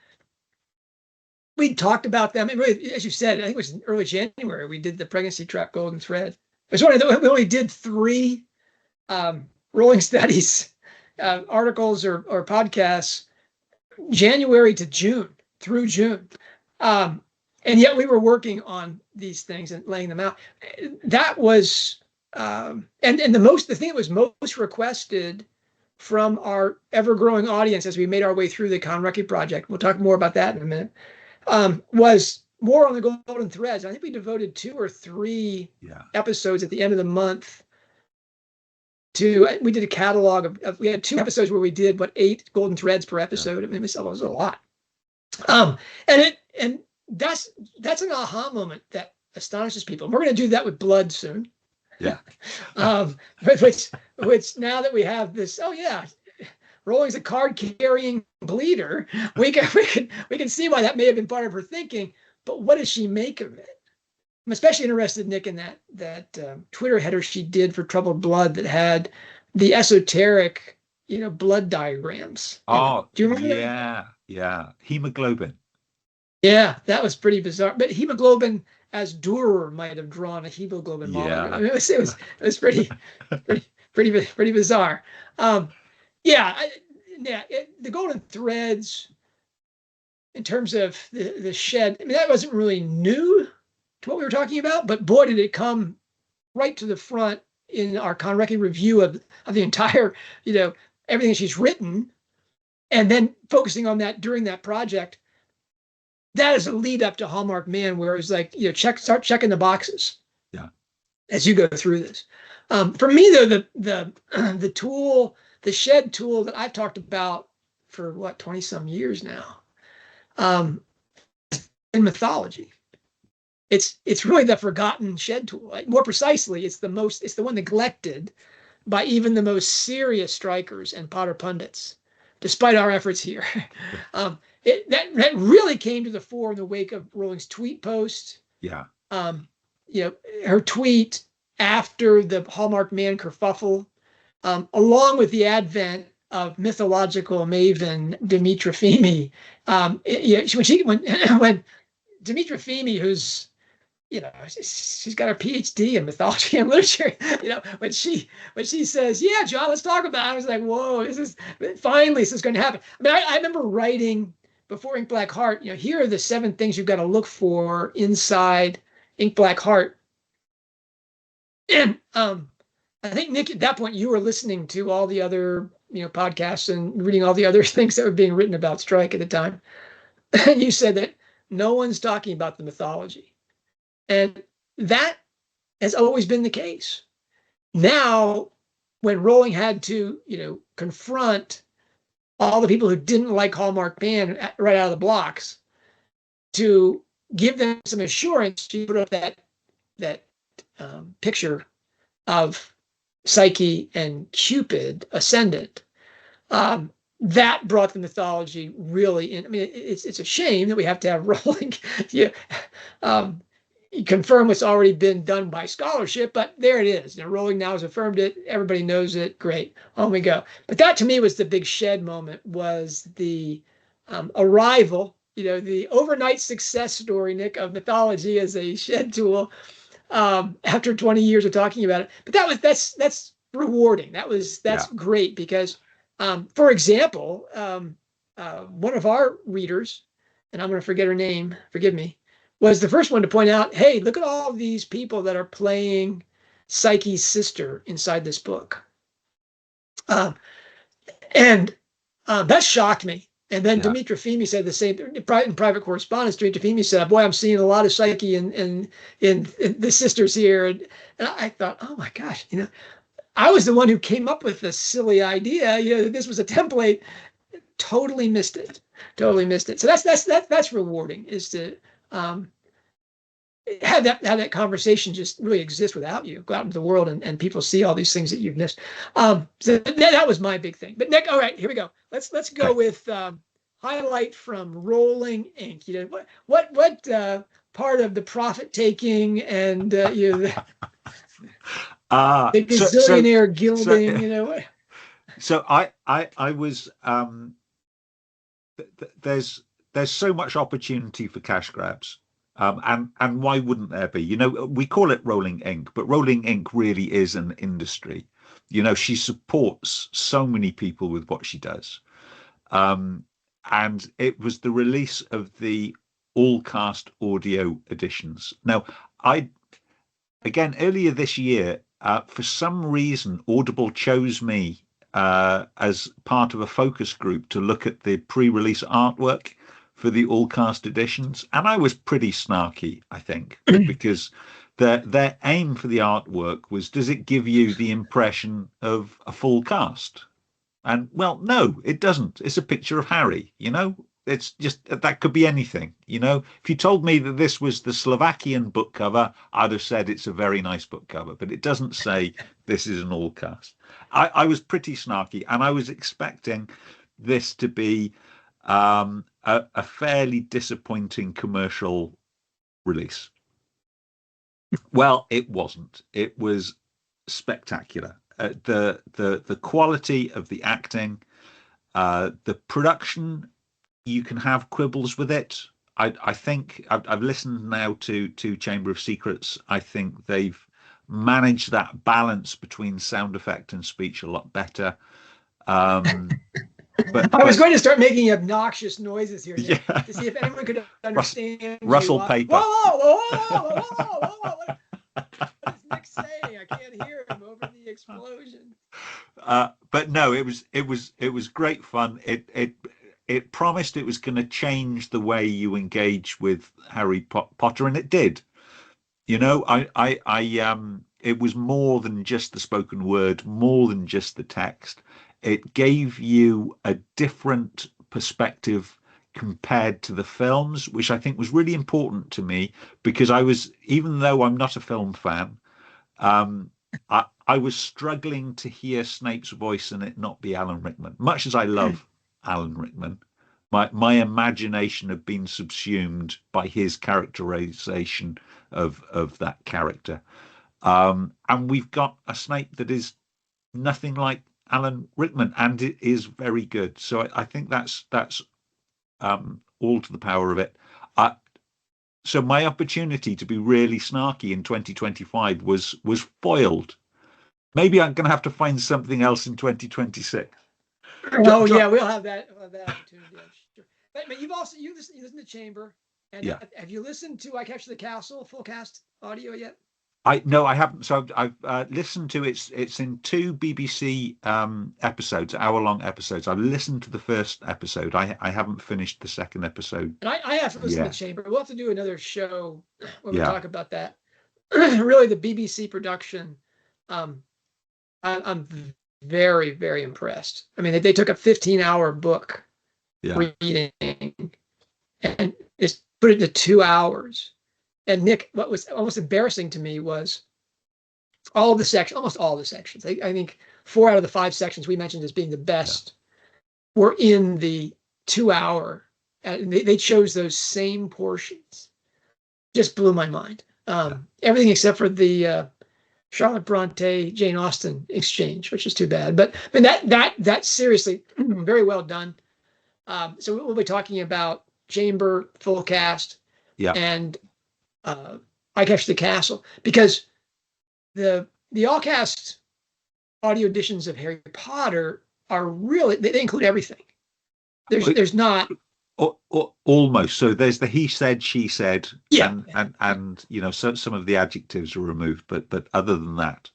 we talked about them. And really, as you said, I think it was in early January, we did the pregnancy trap golden thread. It was we only did 3 Rowling Studies articles or podcasts, January to June, through June. And yet we were working on these things and laying them out. That was, and the thing that was most requested from our ever-growing audience as we made our way through the Kanreki project, we'll talk more about that in a minute, was more on the golden threads. I think we devoted 2 or 3 episodes at the end of the month we did a catalog of we had 2 episodes where we did 8 golden threads per episode. I mean, it was a lot. And that's an aha moment that astonishes people. And we're going to do that with blood soon.
Yeah.
Which now that we have this, Rowling's a card-carrying bleeder. We can see why that may have been part of her thinking. But what does she make of it? I'm especially interested, Nick, in that Twitter header she did for Troubled Blood that had the esoteric, blood diagrams.
Oh,
do you remember that?
Yeah. Hemoglobin.
Yeah, that was pretty bizarre. But hemoglobin, as Dürer might have drawn a hemoglobin model. I mean, it was pretty bizarre. The golden threads, in terms of the shed, I mean, that wasn't really new to what we were talking about, but boy, did it come right to the front in our Kanreki review of the entire, everything she's written, and then focusing on that during that project. That is a lead up to Hallmarked Man, where it was like, start checking the boxes.
Yeah. As
you go through this. For me, though, the tool, the shed tool that I've talked about for 20 some years now, in mythology. It's really the forgotten shed tool. More precisely, it's the one neglected by even the most serious strikers and Potter pundits, despite our efforts here. That really came to the fore in the wake of Rowling's tweet post.
Yeah.
Her tweet after the Hallmarked Man kerfuffle, along with the advent of mythological maven Dimitra Fimi. When Dimitra Fimi, who's she's got her PhD in mythology and literature. When she says, "Yeah, John, let's talk about it," I was like, "Whoa, this is going to happen." I mean, I remember writing before Ink Black Heart. Here are the 7 things you've got to look for inside Ink Black Heart. And I think, Nick, at that point, you were listening to all the other podcasts and reading all the other things that were being written about Strike at the time, and you said that no one's talking about the mythology. And that has always been the case. Now, when Rowling had to, confront all the people who didn't like Hallmarked Man right out of the blocks, to give them some assurance, she put up that picture of Psyche and Cupid ascendant. That brought the mythology really in. I mean, it's a shame that we have to have Rowling confirm what's already been done by scholarship, but there it is. Rowling now has affirmed it. Everybody knows it. Great. On we go. But that to me was the big shed moment, was the arrival, the overnight success story, Nick, of mythology as a shed tool after 20 years of talking about it. But that's rewarding. That's great because, for example, one of our readers, and I'm going to forget her name, forgive me, was the first one to point out, hey, look at all these people that are playing Psyche's sister inside this book. And that shocked me. And then Dimitra Fimi said the same in private correspondence. Dimitra Fimi said, boy, I'm seeing a lot of Psyche in the sisters here. And I thought, oh my gosh, I was the one who came up with this silly idea, that this was a template. Totally missed it. So that's rewarding, is to have that conversation just really exist without you. Go out into the world and people see all these things that you've missed. So that was my big thing. But Nick, all right, here we go. Let's go with highlight from Rowling Inc. What part of the profit taking and the gazillionaire gilding,
So I was there's so much opportunity for cash grabs. And why wouldn't there be? We call it Rowling Inc., but Rowling Inc. really is an industry. She supports so many people with what she does. And it was the release of the all cast audio editions. Now, earlier this year, for some reason, Audible chose me as part of a focus group to look at the pre-release artwork for the all cast editions, and I was pretty snarky, I think, because their aim for the artwork was, does it give you the impression of a full cast? And well, no, it doesn't. It's a picture of Harry, it's just, that could be anything. If you told me that this was the Slovakian book cover, I'd have said it's a very nice book cover, but it doesn't say this is an all cast. I was pretty snarky, and I was expecting this to be a fairly disappointing commercial release. Well, it wasn't. It was spectacular. The quality of the acting, the production, you can have quibbles with it. I think I've listened now to Chamber of Secrets. I think they've managed that balance between sound effect and speech a lot better. But
I was going to start making obnoxious noises here, Nick, to see if anyone could understand.
Russell Paper.
Whoa! What is Nick saying? I can't hear him over the explosion.
But no, it was great fun. It promised it was going to change the way you engage with Harry Potter, and it did. It was more than just the spoken word, more than just the text. It gave you a different perspective compared to the films, which I think was really important to me, because even though I'm not a film fan, I was struggling to hear Snape's voice and it not be Alan Rickman. Much as I love Alan Rickman, my imagination had been subsumed by his characterization of that character. And we've got a Snape that is nothing like Alan Rickman, and it is very good. So I think that's all to the power of it. So my opportunity to be really snarky in 2025 was foiled. Maybe I'm going to have to find something else in 2026.
Oh yeah, we'll have that opportunity. Sure. But you listen to Chamber, and have you listened to I Capture the Castle full cast audio yet?
No, I haven't. So I've listened to it. It's in 2 BBC episodes, hour-long episodes. I've listened to the first episode. I haven't finished the second episode.
And I have to listen to Chamber. We'll have to do another show when we talk about that. Really, the BBC production. I'm very, very impressed. I mean, they took a 15-hour book reading and just put it into 2 hours. And Nick, what was almost embarrassing to me was almost all the sections. I think 4 out of the 5 sections we mentioned as being the best were in the 2 hour. And they chose those same portions. Just blew my mind. Everything except for the Charlotte Bronte Jane Austen exchange, which is too bad. But that's seriously very well done. So we'll be talking about Chamber, full cast, and I Catch the Castle, because the all cast audio editions of Harry Potter are really, they include everything. There's not
almost. So there's the he said, she said,
yeah,
and so some of the adjectives are removed, but other than that,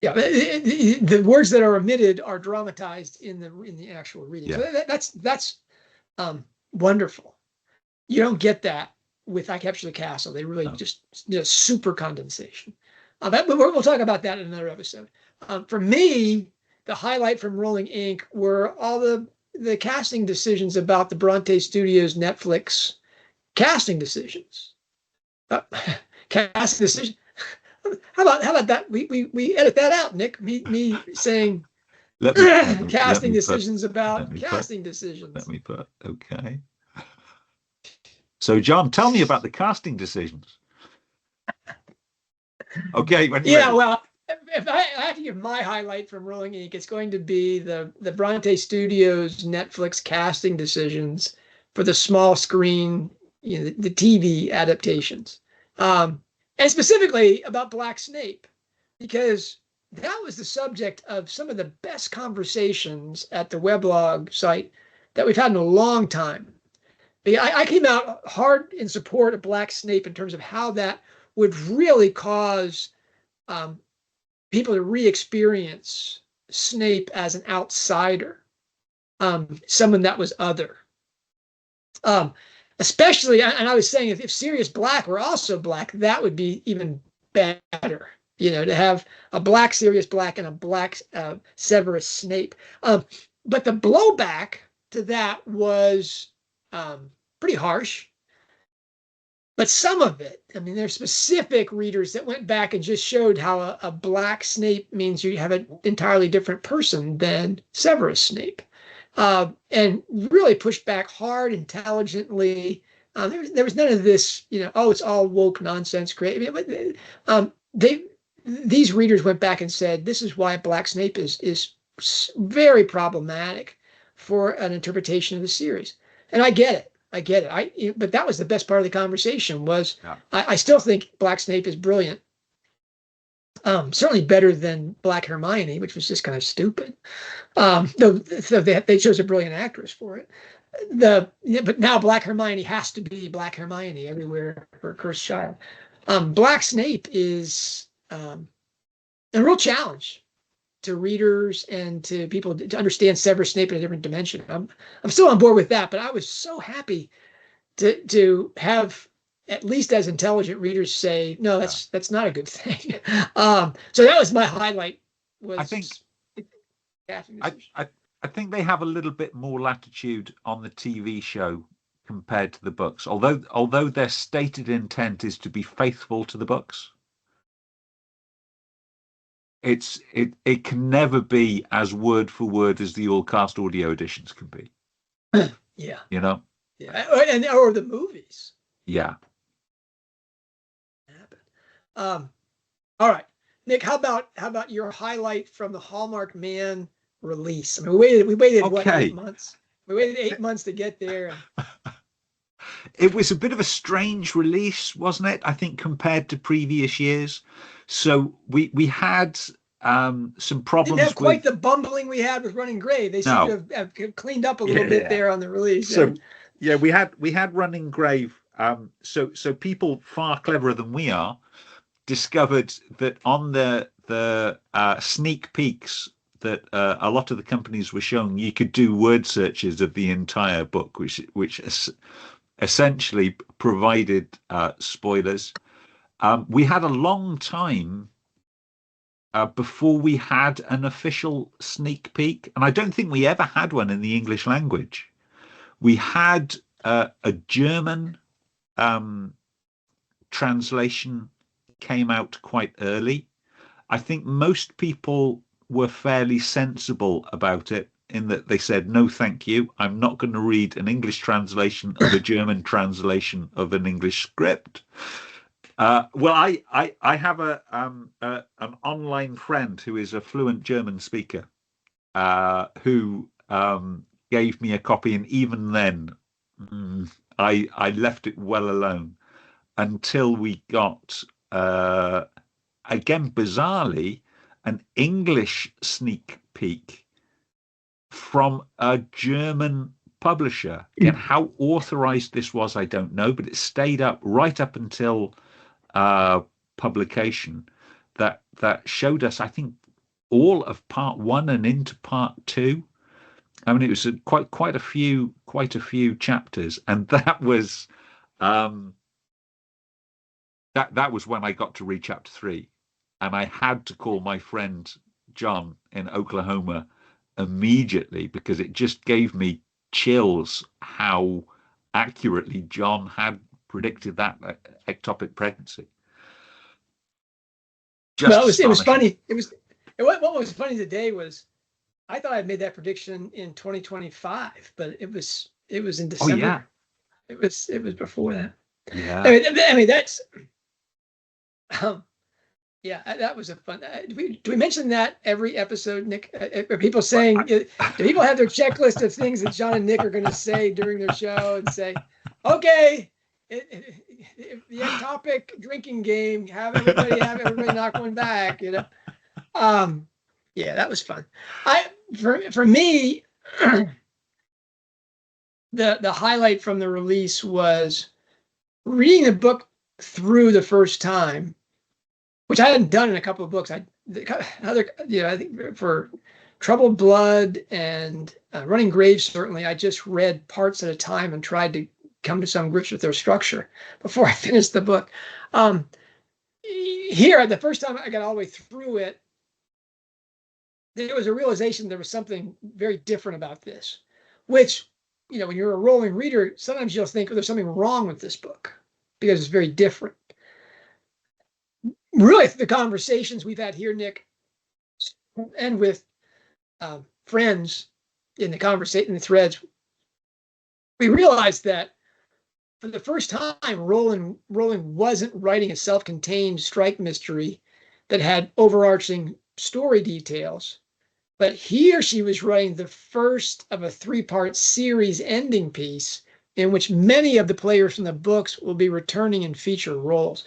yeah, the words that are omitted are dramatized in the actual reading. So that's wonderful. You don't get that with I Capture the Castle. They really just super condensation. But we'll talk about that in another episode. For me, the highlight from Rowling Inc. were all the casting decisions about the Bronte Studios Netflix casting decisions. Casting decision. How about that? We edit that out, Nick. Me saying casting decisions about casting decisions.
Let me put okay. So, John, tell me about the casting decisions. Okay.
Well, if I have to give my highlight from Rowling Inc., it's going to be the Bronte Studios Netflix casting decisions for the small screen, the TV adaptations, and specifically about Black Snape, because that was the subject of some of the best conversations at the weblog site that we've had in a long time. I came out hard in support of Black Snape in terms of how that would really cause people to re-experience Snape as an outsider, someone that was other. Especially, and I was saying, if Sirius Black were also black, that would be even better. To have a black Sirius Black and a black Severus Snape. But the blowback to that was pretty harsh. But some of it, there's specific readers that went back and just showed how a black Snape means you have an entirely different person than Severus Snape, and really pushed back hard, intelligently. There was none of this, it's all woke nonsense. These readers went back and said, this is why Black Snape is very problematic for an interpretation of the series. And I get it. But that was the best part of the conversation was I still think Black Snape is brilliant. Certainly better than Black Hermione, which was just kind of stupid. Though they chose a brilliant actress for it. But now Black Hermione has to be Black Hermione everywhere for a cursed child. Black Snape is a real challenge to readers and to people to understand Severus Snape in a different dimension. I'm still on board with that, but I was so happy to have at least as intelligent readers say, no, that's not a good thing. So that was my highlight. I
think they have a little bit more latitude on the TV show compared to the books, although their stated intent is to be faithful to the books. It can never be as word for word as the all cast audio editions can be.
Yeah.
Yeah.
Or the movies.
Yeah.
All right, Nick, how about your highlight from the Hallmarked Man release? We waited what, 8 months? We waited 8 months to get there.
It was a bit of a strange release, wasn't it? I think compared to previous years. So we had some problems.
Didn't have quite the bumbling we had with Running Grave. They seem to have cleaned up a little bit there on the release.
So we had Running Grave. So people far cleverer than we are discovered that on the sneak peeks that a lot of the companies were showing, you could do word searches of the entire book, which essentially provided spoilers. We had a long time before we had an official sneak peek, and I don't think we ever had one in the English language. We had a German translation came out quite early. I think most people were fairly sensible about it in that they said, no, thank you. I'm not going to read an English translation of a German translation of an English script. Well, I have an online friend who is a fluent German speaker, who gave me a copy, and even then, I left it well alone until we got, again bizarrely, an English sneak peek from a German publisher. Again, how authorized this was, I don't know, but it stayed up right up until publication. That showed us, I think, all of part one and into part two. I mean, it was quite a few chapters, and that was that was when I got to read chapter three, and I had to call my friend John in Oklahoma immediately because it just gave me chills how accurately John had predicted that ectopic pregnancy.
Well, it was funny. What was funny today was I thought I'd made that prediction in 2025, but it was in December.
Oh yeah,
it was before that.
Yeah,
I mean that's yeah, that was a fun. Do we mention that every episode, Nick? Are people saying? Do people have their checklist of things that John and Nick are going to say during their show and say, "Okay, the ectopic drinking game, have everybody knock one back," you know? Yeah, that was fun. For me, the highlight from the release was reading the book through the first time, which I hadn't done in a couple of books. I think for Troubled Blood and Running Graves, certainly, I just read parts at a time and tried to come to some grips with their structure before I finished the book. Here, the first time I got all the way through it, there was a realization there was something very different about this, which, you know, when you're a Rowling reader, sometimes you'll think, oh, there's something wrong with this book because it's very different. Really, the conversations we've had here, Nick, and with friends in the threads, we realized that for the first time, Rowling wasn't writing a self-contained strike mystery that had overarching story details, but he or she was writing the first of a three-part series ending piece in which many of the players from the books will be returning in feature roles.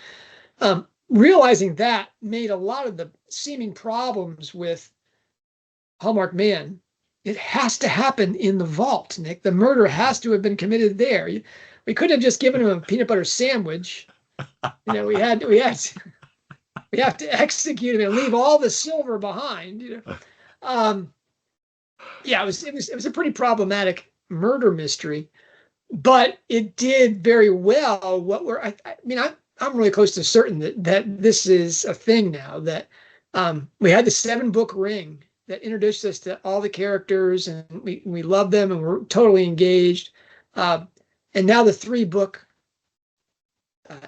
Realizing that made a lot of the seeming problems with Hallmarked Man. It has to happen in the vault, Nick. The murder has to have been committed there. We couldn't have just given him a peanut butter sandwich. You know, we have to execute him and leave all the silver behind. You know, yeah, it was a pretty problematic murder mystery, but it did very well. I'm really close to certain that this is a thing now, that we had the 7-book ring that introduced us to all the characters, and we love them and we're totally engaged. And now the 3-book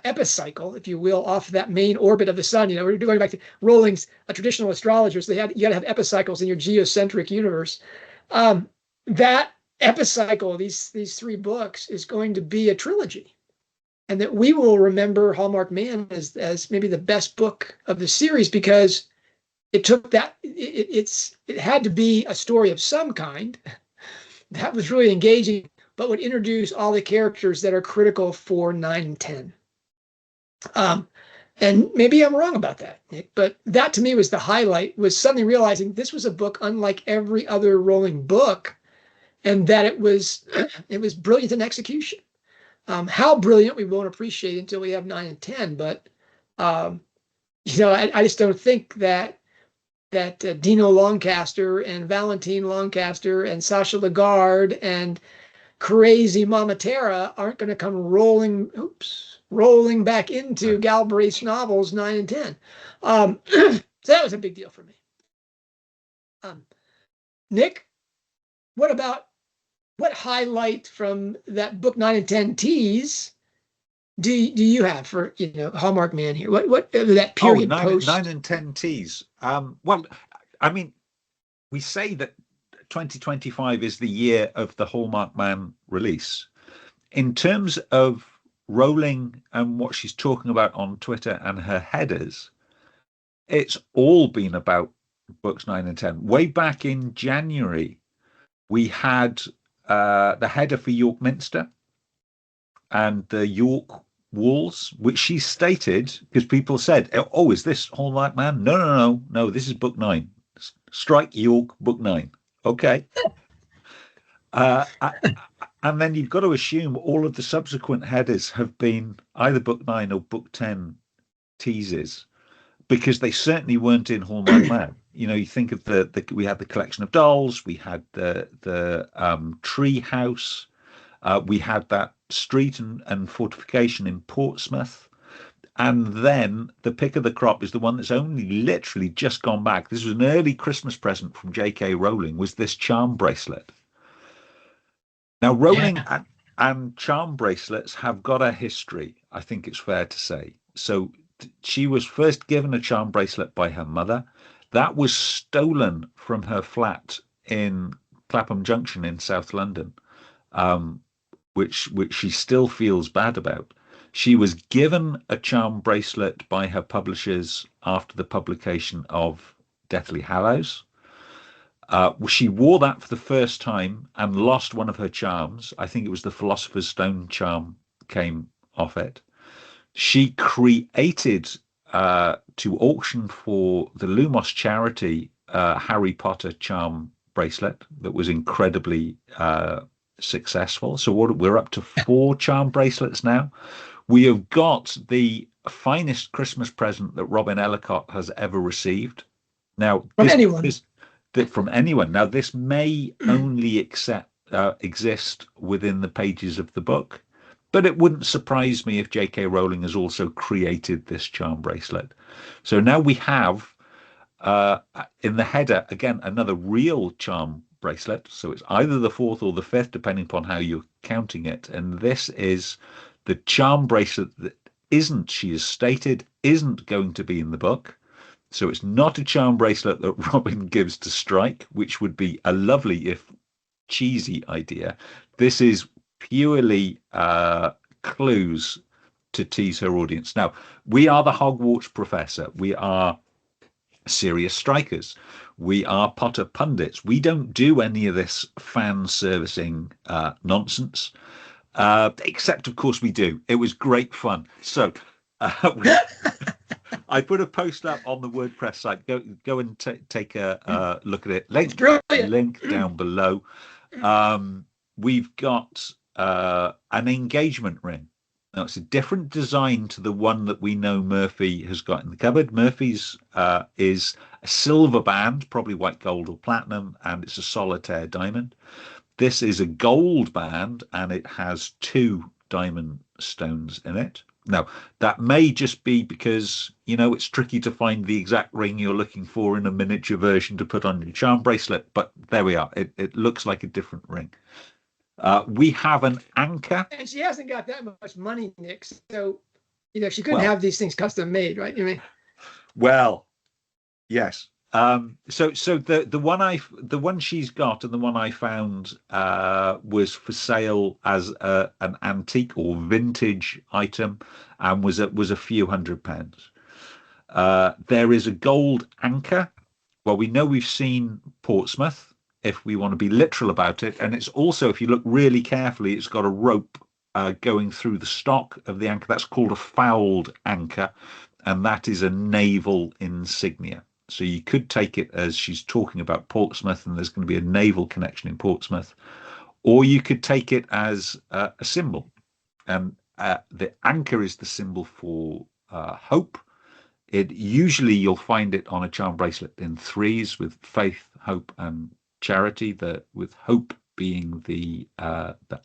epicycle, if you will, off that main orbit of the sun. You know, we're going back to Rowling's traditional astrologers. You got to have epicycles in your geocentric universe. That epicycle, these 3 books, is going to be a trilogy. And that we will remember Hallmarked Man as maybe the best book of the series because it took that, it had to be a story of some kind that was really engaging, but would introduce all the characters that are critical for 9 and 10. And maybe I'm wrong about that, Nick, but that to me was the highlight, was suddenly realizing this was a book unlike every other Rowling book, and that it was brilliant in execution. How brilliant we won't appreciate until we have 9 and 10, but you know, I just don't think that Dino Lancaster and Valentine Lancaster and Sasha Lagarde and crazy Mama Tara aren't going to come rolling back into Galbraith's novels 9 and 10. So that was a big deal for me. Nick, what highlight from that book 9 and 10 tease do you have for, you know, Hallmarked Man here? What that period post
9 and 10 tease? Well, I mean, we say that 2025 is the year of the Hallmarked Man release. In terms of Rowling and what she's talking about on Twitter and her headers, it's all been about books 9 and 10. Way back in January, we had the header for York Minster and the York Walls, which she stated, because people said, "Oh, is this Hallmarked Man?" No, this is book 9. Strike York, book 9. Okay. And then you've got to assume all of the subsequent headers have been either book 9 or book 10 teases, because they certainly weren't in Hallmarked Man. You think of we had the collection of dolls, we had the tree house, we had that street and fortification in Portsmouth. And then the pick of the crop is the one that's only literally just gone back. This was an early Christmas present from J.K. Rowling, was this charm bracelet. Now, Rowling and charm bracelets have got a history, I think it's fair to say. So she was first given a charm bracelet by her mother. That was stolen from her flat in Clapham Junction in South London, which she still feels bad about. She was given a charm bracelet by her publishers after the publication of Deathly Hallows. She wore that for the first time and lost one of her charms. I think it was the Philosopher's Stone charm came off it. She created to auction for the Lumos charity Harry Potter charm bracelet that was incredibly successful. So we're up to 4 charm bracelets now. We have got the finest Christmas present that Robin Ellicott has ever received. Now, from anyone. Now, this may only exist within the pages of the book, but it wouldn't surprise me if J.K. Rowling has also created this charm bracelet. So now we have, in the header, again, another real charm bracelet. So it's either the 4th or the 5th, depending upon how you're counting it. And this is the charm bracelet that she has stated, isn't going to be in the book. So it's not a charm bracelet that Robin gives to Strike, which would be a lovely, if cheesy, idea. This is purely clues to tease her audience. Now, we are the Hogwarts Professor. We are serious strikers. We are Potter pundits. We don't do any of this fan servicing nonsense. Except, of course, we do. It was great fun. So I put a post up on the WordPress site. Go and take a look at it. Link down below. We've got an engagement ring. Now, it's a different design to the one that we know Murphy has got in the cupboard. Murphy's is a silver band, probably white gold or platinum, and it's a solitaire diamond. This is a gold band, and it has 2 diamond stones in it. Now, that may just be because, it's tricky to find the exact ring you're looking for in a miniature version to put on your charm bracelet, but there we are. It looks like a different ring. We have an anchor.
And she hasn't got that much money, Nick, so, she couldn't have these things custom made, right?
Well, yes. So the one she's got and the one I found was for sale as an antique or vintage item, and was a few £100s. There is a gold anchor. Well, we know we've seen Portsmouth, if we want to be literal about it, and it's also, if you look really carefully, it's got a rope going through the stock of the anchor. That's called a fouled anchor, and that is a naval insignia. So you could take it as she's talking about Portsmouth and there's going to be a naval connection in Portsmouth, or you could take it as a symbol. And the anchor is the symbol for hope. Usually you'll find it on a charm bracelet in 3s with faith, hope, and charity. With hope being the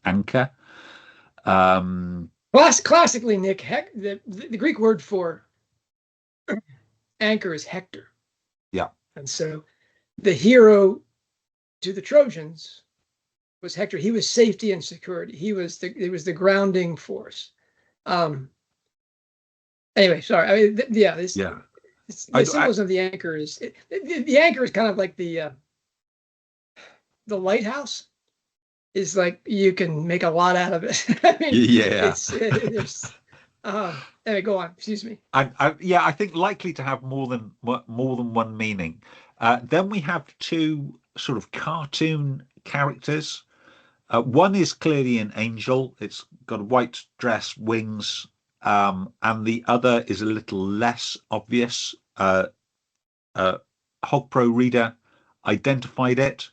anchor.
Classically, Nick, the Greek word for anchor is Hector.
Yeah.
And so the hero to the Trojans was Hector. He was safety and security. He was the grounding force. Anyway, sorry. The symbolism of the anchor is the anchor is kind of like the lighthouse. is like you can make a lot out of it. I mean,
Yeah.
there's anyway, go on. Excuse me.
I think likely to have more than one meaning. Then we have two sort of cartoon characters. One is clearly an angel. It's got a white dress, wings, and the other is a little less obvious. HogPro reader identified it.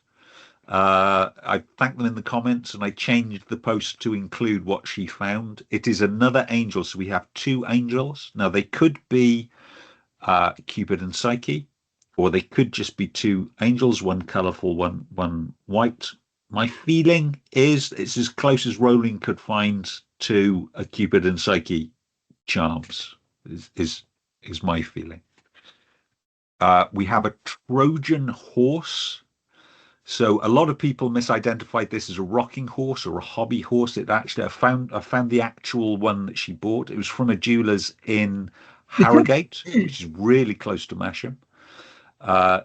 I thanked them in the comments, and I changed the post to include what she found. It is another angel, so we have two angels. Now, they could be Cupid and Psyche, or they could just be two angels, one colourful, one white. My feeling is it's as close as Rowling could find to a Cupid and Psyche charms. Is my feeling. We have a Trojan horse. So a lot of people misidentified this as a rocking horse or a hobby horse. It actually, I found the actual one that she bought. It was from a jeweler's in Harrogate, which is really close to Masham.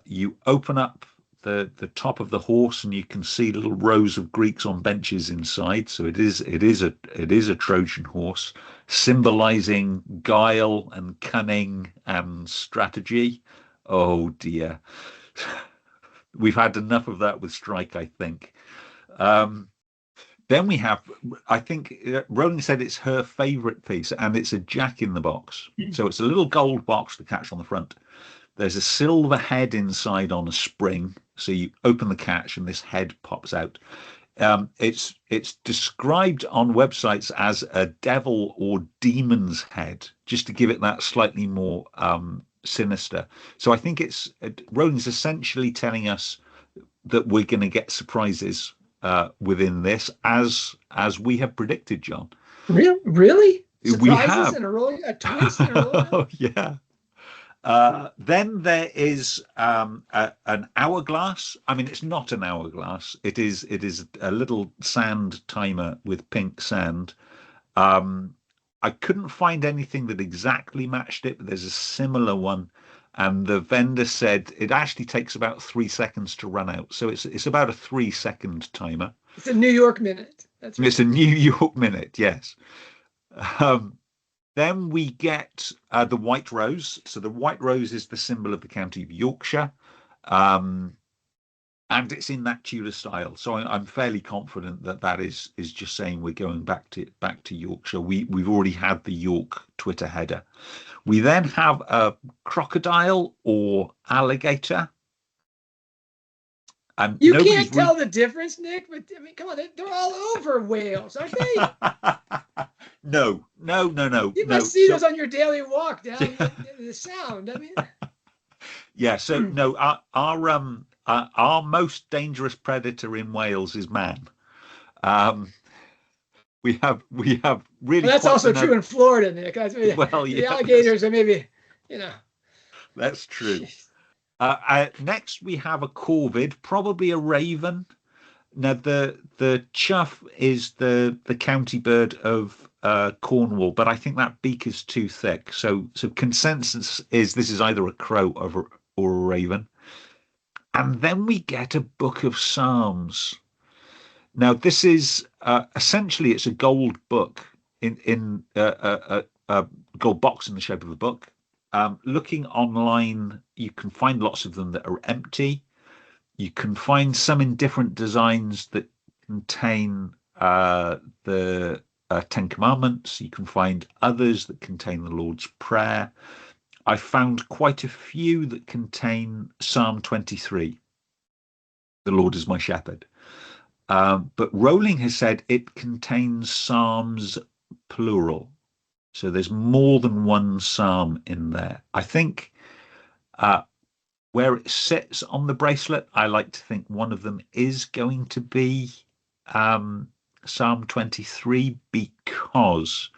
You open up the top of the horse, and you can see little rows of Greeks on benches inside. So it is a Trojan horse, symbolizing guile and cunning and strategy. Oh dear. We've had enough of that with Strike, I think. Then we have, I think Rowling said it's her favorite piece, and it's a Jack in the Box. So it's a little gold box to catch on the front. There's a silver head inside on a spring. So you open the catch and this head pops out. It's described on websites as a devil or demon's head, just to give it that slightly more sinister. So I think Rowling's essentially telling us that we're going to get surprises within this, as we have predicted, John.
Really? Surprises
We have
a twist in a row?
Yeah. Then there is an hourglass. I mean, it's not an hourglass. It is a little sand timer with pink sand. I couldn't find anything that exactly matched it, but there's a similar one. And the vendor said it actually takes about 3 seconds to run out. So it's about a 3-second timer.
It's a New York minute. That's right.
It's a New York minute, yes. Then we get the white rose. So the white rose is the symbol of the county of Yorkshire. And it's in that Tudor style. So I'm fairly confident that is just saying we're going back to Yorkshire. We've already had the York Twitter header. We then have a crocodile or alligator. And
you can't tell the difference, Nick. But I mean, come on, they're all over whales, aren't they?
No.
You must see those on your daily walk down the Sound. I mean,
yeah. So no, our most dangerous predator in Wales is man. We have really.
Well, that's also true in Florida, Nick.
Well,
the alligators are maybe,
That's true. Next, we have a corvid, probably a raven. Now, the chough is the county bird of Cornwall, but I think that beak is too thick. So consensus is this is either a crow or a raven. And then we get a book of Psalms. Now, this is essentially it's a gold book in a gold box in the shape of a book. Looking online, you can find lots of them that are empty. You can find some in different designs that contain the Ten Commandments. You can find others that contain the Lord's Prayer. I found quite a few that contain Psalm 23. The Lord is my shepherd. But Rowling has said it contains Psalms plural. So there's more than one psalm in there. I think where it sits on the bracelet, I like to think one of them is going to be Psalm 23, because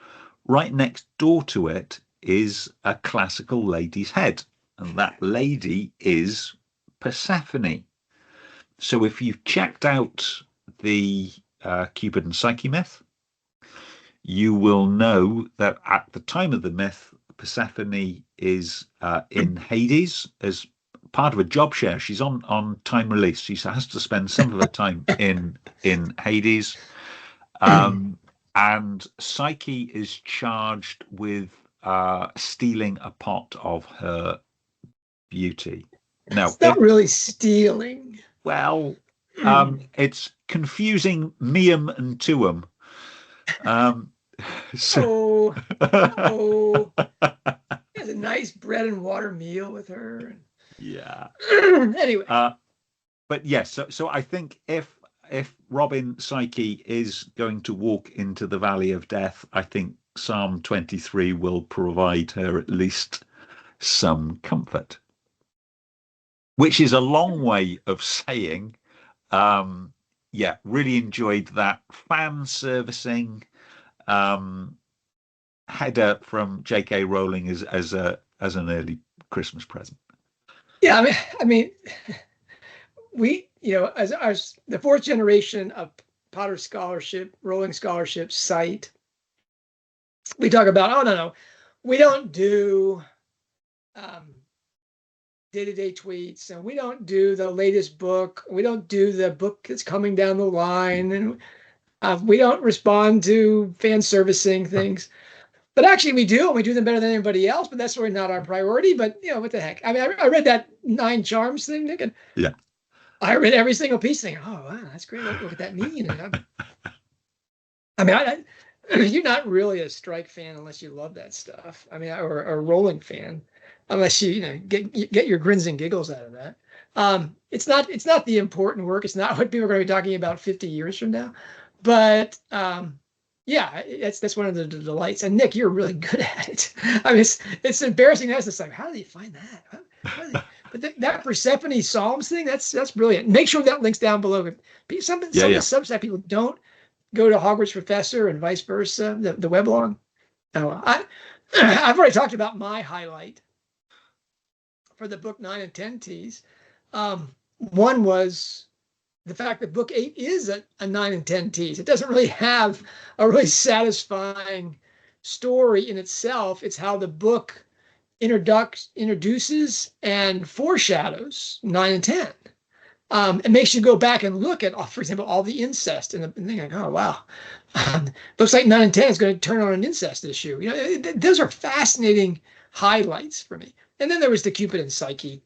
right next door to it is a classical lady's head, and that lady is Persephone. So if you've checked out the Cupid and Psyche myth, you will know that at the time of the myth, Persephone is in Hades as part of a job share. She's on time release. She has to spend some of her time in Hades. And Psyche is charged with stealing a pot of her beauty. Now,
it's not really stealing.
Well, it's confusing meum and tuum.
So, has a nice bread and water meal with her.
Yeah.
Anyway.
But yes, so I think if Robin Psyche is going to walk into the valley of death, I think Psalm 23 will provide her at least some comfort, which is a long way of saying, yeah, really enjoyed that fan servicing header from J.K. Rowling as an early Christmas present.
Yeah, I mean, we, as the fourth generation of Potter Scholarship, Rowling Scholarship site, we talk about, oh, no, we don't do day-to-day tweets, and we don't do the latest book. We don't do the book that's coming down the line, and we don't respond to fan servicing things. But actually, we do, and we do them better than anybody else. But that's really not our priority. But what the heck? I mean, I read that 9 Charms thing, Nick, and
yeah,
I read every single piece, thinking, "Oh, wow, that's great. What could that mean?" I mean, you're not really a Strike fan unless you love that stuff. I mean, or a Rowling fan, unless you get your grins and giggles out of that. It's not the important work. It's not what people are going to be talking about 50 years from now. But yeah, that's one of the delights. And Nick, you're really good at it. I mean, it's embarrassing. It's like, how do you find that? But that Persephone Psalms thing, that's brilliant. Make sure that link's down below. Some of the Substack people don't go to Hogwarts Professor and vice versa, the weblog. I've already talked about my highlight for the book 9 and 10 teas. One was the fact that book 8 is a 9 and 10 tease. It doesn't really have a really satisfying story in itself. It's how the book introduces and foreshadows 9 and 10. It makes you go back and look at, for example, all the incest and think like, oh, wow. Looks like 9 and 10 is going to turn on an incest issue. Those are fascinating highlights for me. And then there was the Cupid and Psyche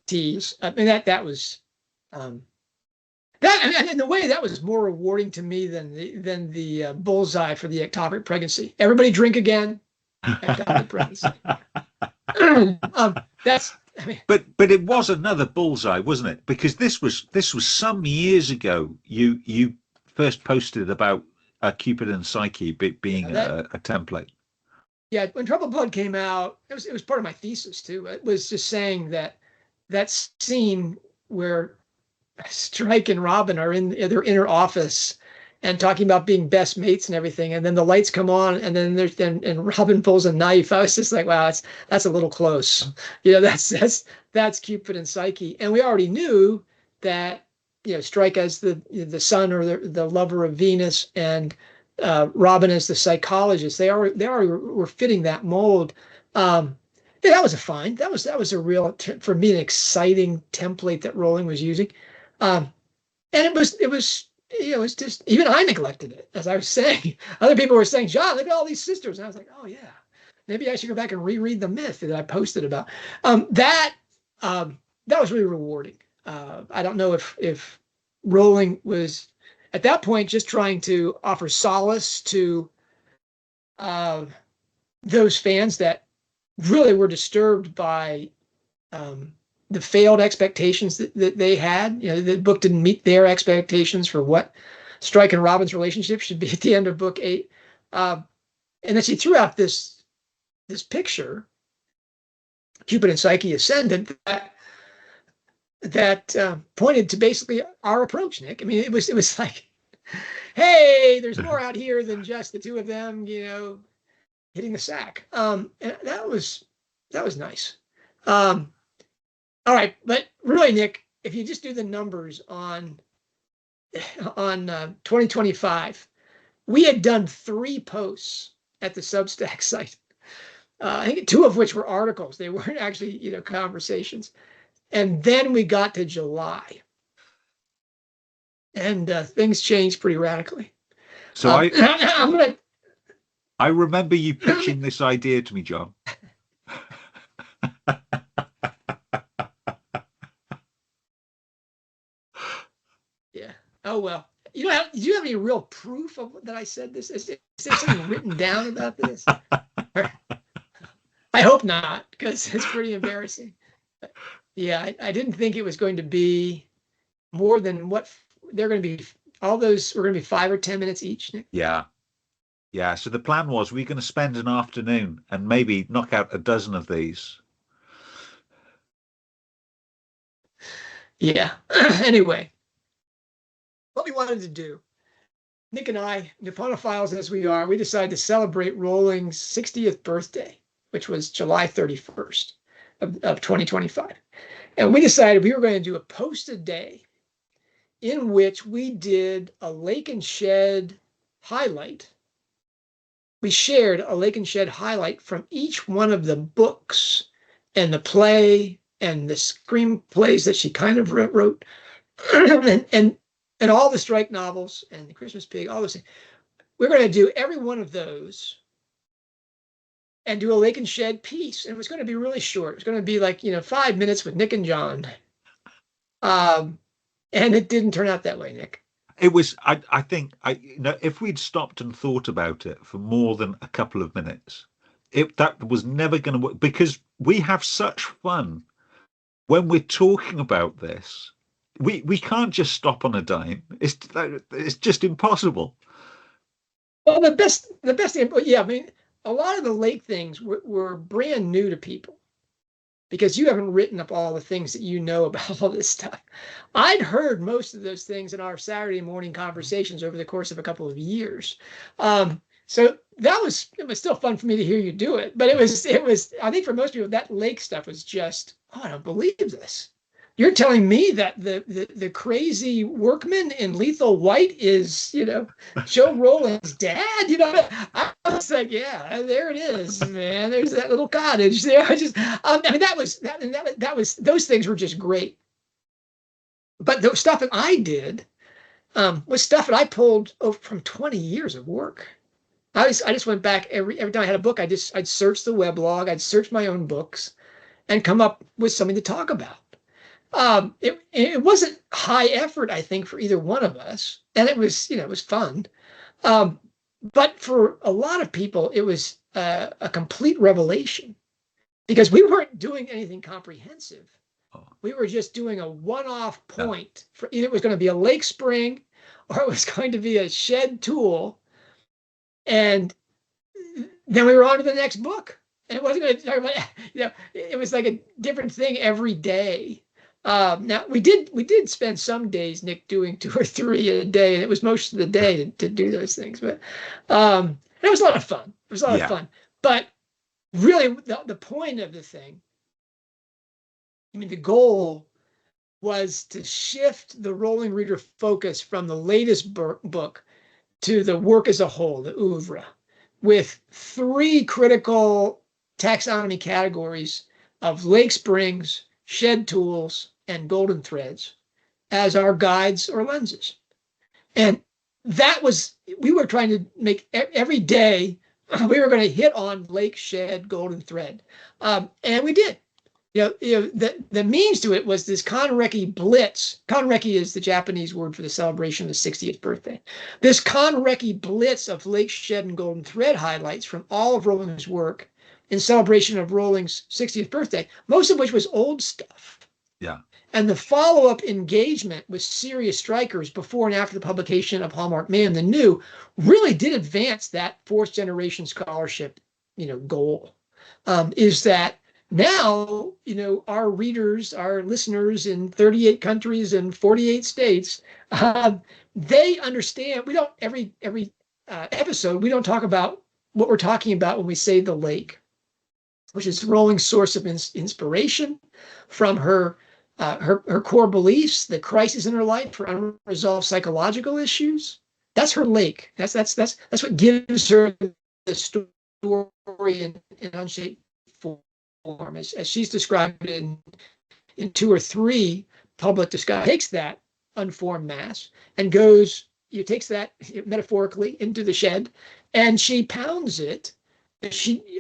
tease. I mean, that was... that, and in a way, that was more rewarding to me than the bullseye for the ectopic pregnancy. Everybody drink again. Ectopic pregnancy.
But it was another bullseye, wasn't it? Because this was some years ago. You first posted about Cupid and Psyche being a template.
Yeah, when Troubled Blood came out, it was part of my thesis too. It was just saying that scene where Strike and Robin are in their inner office and talking about being best mates and everything, and then the lights come on, and then and Robin pulls a knife. I was just like, wow, that's a little close. That's Cupid and Psyche, and we already knew that Strike as the son or the lover of Venus, and Robin as the psychologist. They already were fitting that mold. Yeah, that was a find. That was a real, for me, an exciting template that Rowling was using. And it was just, even I neglected it, as I was saying. Other people were saying, John, look at all these sisters. And I was like, oh yeah, maybe I should go back and reread the myth that I posted about. That was really rewarding. I don't know if Rowling was at that point just trying to offer solace to those fans that really were disturbed by the failed expectations that they had. The book didn't meet their expectations for what Strike and Robin's relationship should be at the end of book 8. And then she threw out this picture, Cupid and Psyche Ascendant, that pointed to basically our approach, Nick. I mean, it was like, hey, there's more out here than just the two of them, hitting the sack. And that was nice. All right, but really, Nick, if you just do the numbers on 2025, we had done 3 posts at the Substack site. I think 2 of which were articles. They weren't actually, conversations. And then we got to July, and things changed pretty radically.
So
I'm gonna.
I remember you pitching this idea to me, John.
Yeah. Oh well. You know, do you have any real proof of that I said this? Is there something written down about this? I hope not, because it's pretty embarrassing. Yeah, I didn't think it was going to be more than what they're going to be. All those were going to be 5 or 10 minutes each, Nick.
Yeah. Yeah. So the plan was we're going to spend an afternoon and maybe knock out a dozen of these.
Yeah. Anyway, what we wanted to do, Nick and I, Niponophiles as we are, we decided to celebrate Rowling's 60th birthday, which was July 31st of 2025. And we decided we were going to do a post a day in which we did a Lake and Shed highlight. We shared a Lake and Shed highlight from each one of the books and the play and the screenplays that she kind of wrote, and all the strike novels and the Christmas Pig, all those things. We're going to do every one of those and do a Lake and Shed piece. And it was going to be really short. It was going to be like, 5 minutes with Nick and John. And it didn't turn out that way, Nick.
It was, I think, if we'd stopped and thought about it for more than a couple of minutes, that was never going to work, because we have such fun when we're talking about this. We can't just stop on a dime. It's just impossible.
Well, the best thing, yeah, I mean, a lot of the lake things were brand new to people because you haven't written up all the things that you know about all this stuff. I'd heard most of those things in our Saturday morning conversations over the course of a couple of years. So it was still fun for me to hear you do it, but it was, I think for most people, that lake stuff was just, I don't believe this. You're telling me that the crazy workman in Lethal White is, Joe Rowling's dad? I was like, yeah, there it is, man. There's that little cottage there. I mean, that was those things were just great. But the stuff that I did was stuff that I pulled from 20 years of work. I just went back every time I had a book. I'd search the weblog, I'd search my own books, and come up with something to talk about. It wasn't high effort, I think, for either one of us, and it was fun. But for a lot of people, it was a complete revelation because we weren't doing anything comprehensive. We were just doing a one-off point for either it was going to be a lake spring or it was going to be a shed tool. And then we were on to the next book. And it wasn't going to talk about, it was like a different thing every day. Now we did spend some days, Nick, doing 2 or 3 a day, and it was most of the day to do those things. But it was a lot of fun. It was a lot of fun. But really, the point of the thing, I mean, the goal was to shift the Rowling reader focus from the latest book to the work as a whole, the oeuvre, with 3 critical taxonomy categories of lake springs, shed tools, and golden threads as our guides or lenses. And that was, we were trying to make every day, we were going to hit on lake, shed, golden thread. And we did. The means to it was this Kanreki blitz. Kanreki is the Japanese word for the celebration of the 60th birthday. This Kanreki blitz of lake, shed, and golden thread highlights from all of Rowling's work in celebration of Rowling's 60th birthday, most of which was old stuff.
Yeah.
And the follow-up engagement with serious strikers before and after the publication of Hallmarked Man, the new, really did advance that 4th generation scholarship, goal. Is that now, our readers, our listeners in 38 countries and 48 states, they understand. We don't every episode, we don't talk about what we're talking about when we say the lake, which is Rowling's source of inspiration from her core beliefs, the crisis in her life, her unresolved psychological issues. That's her lake. That's what gives her the story in unshaped form, as she's described it in 2 or 3 public discussions, takes that unformed mass and goes, takes that metaphorically into the shed, and she pounds it.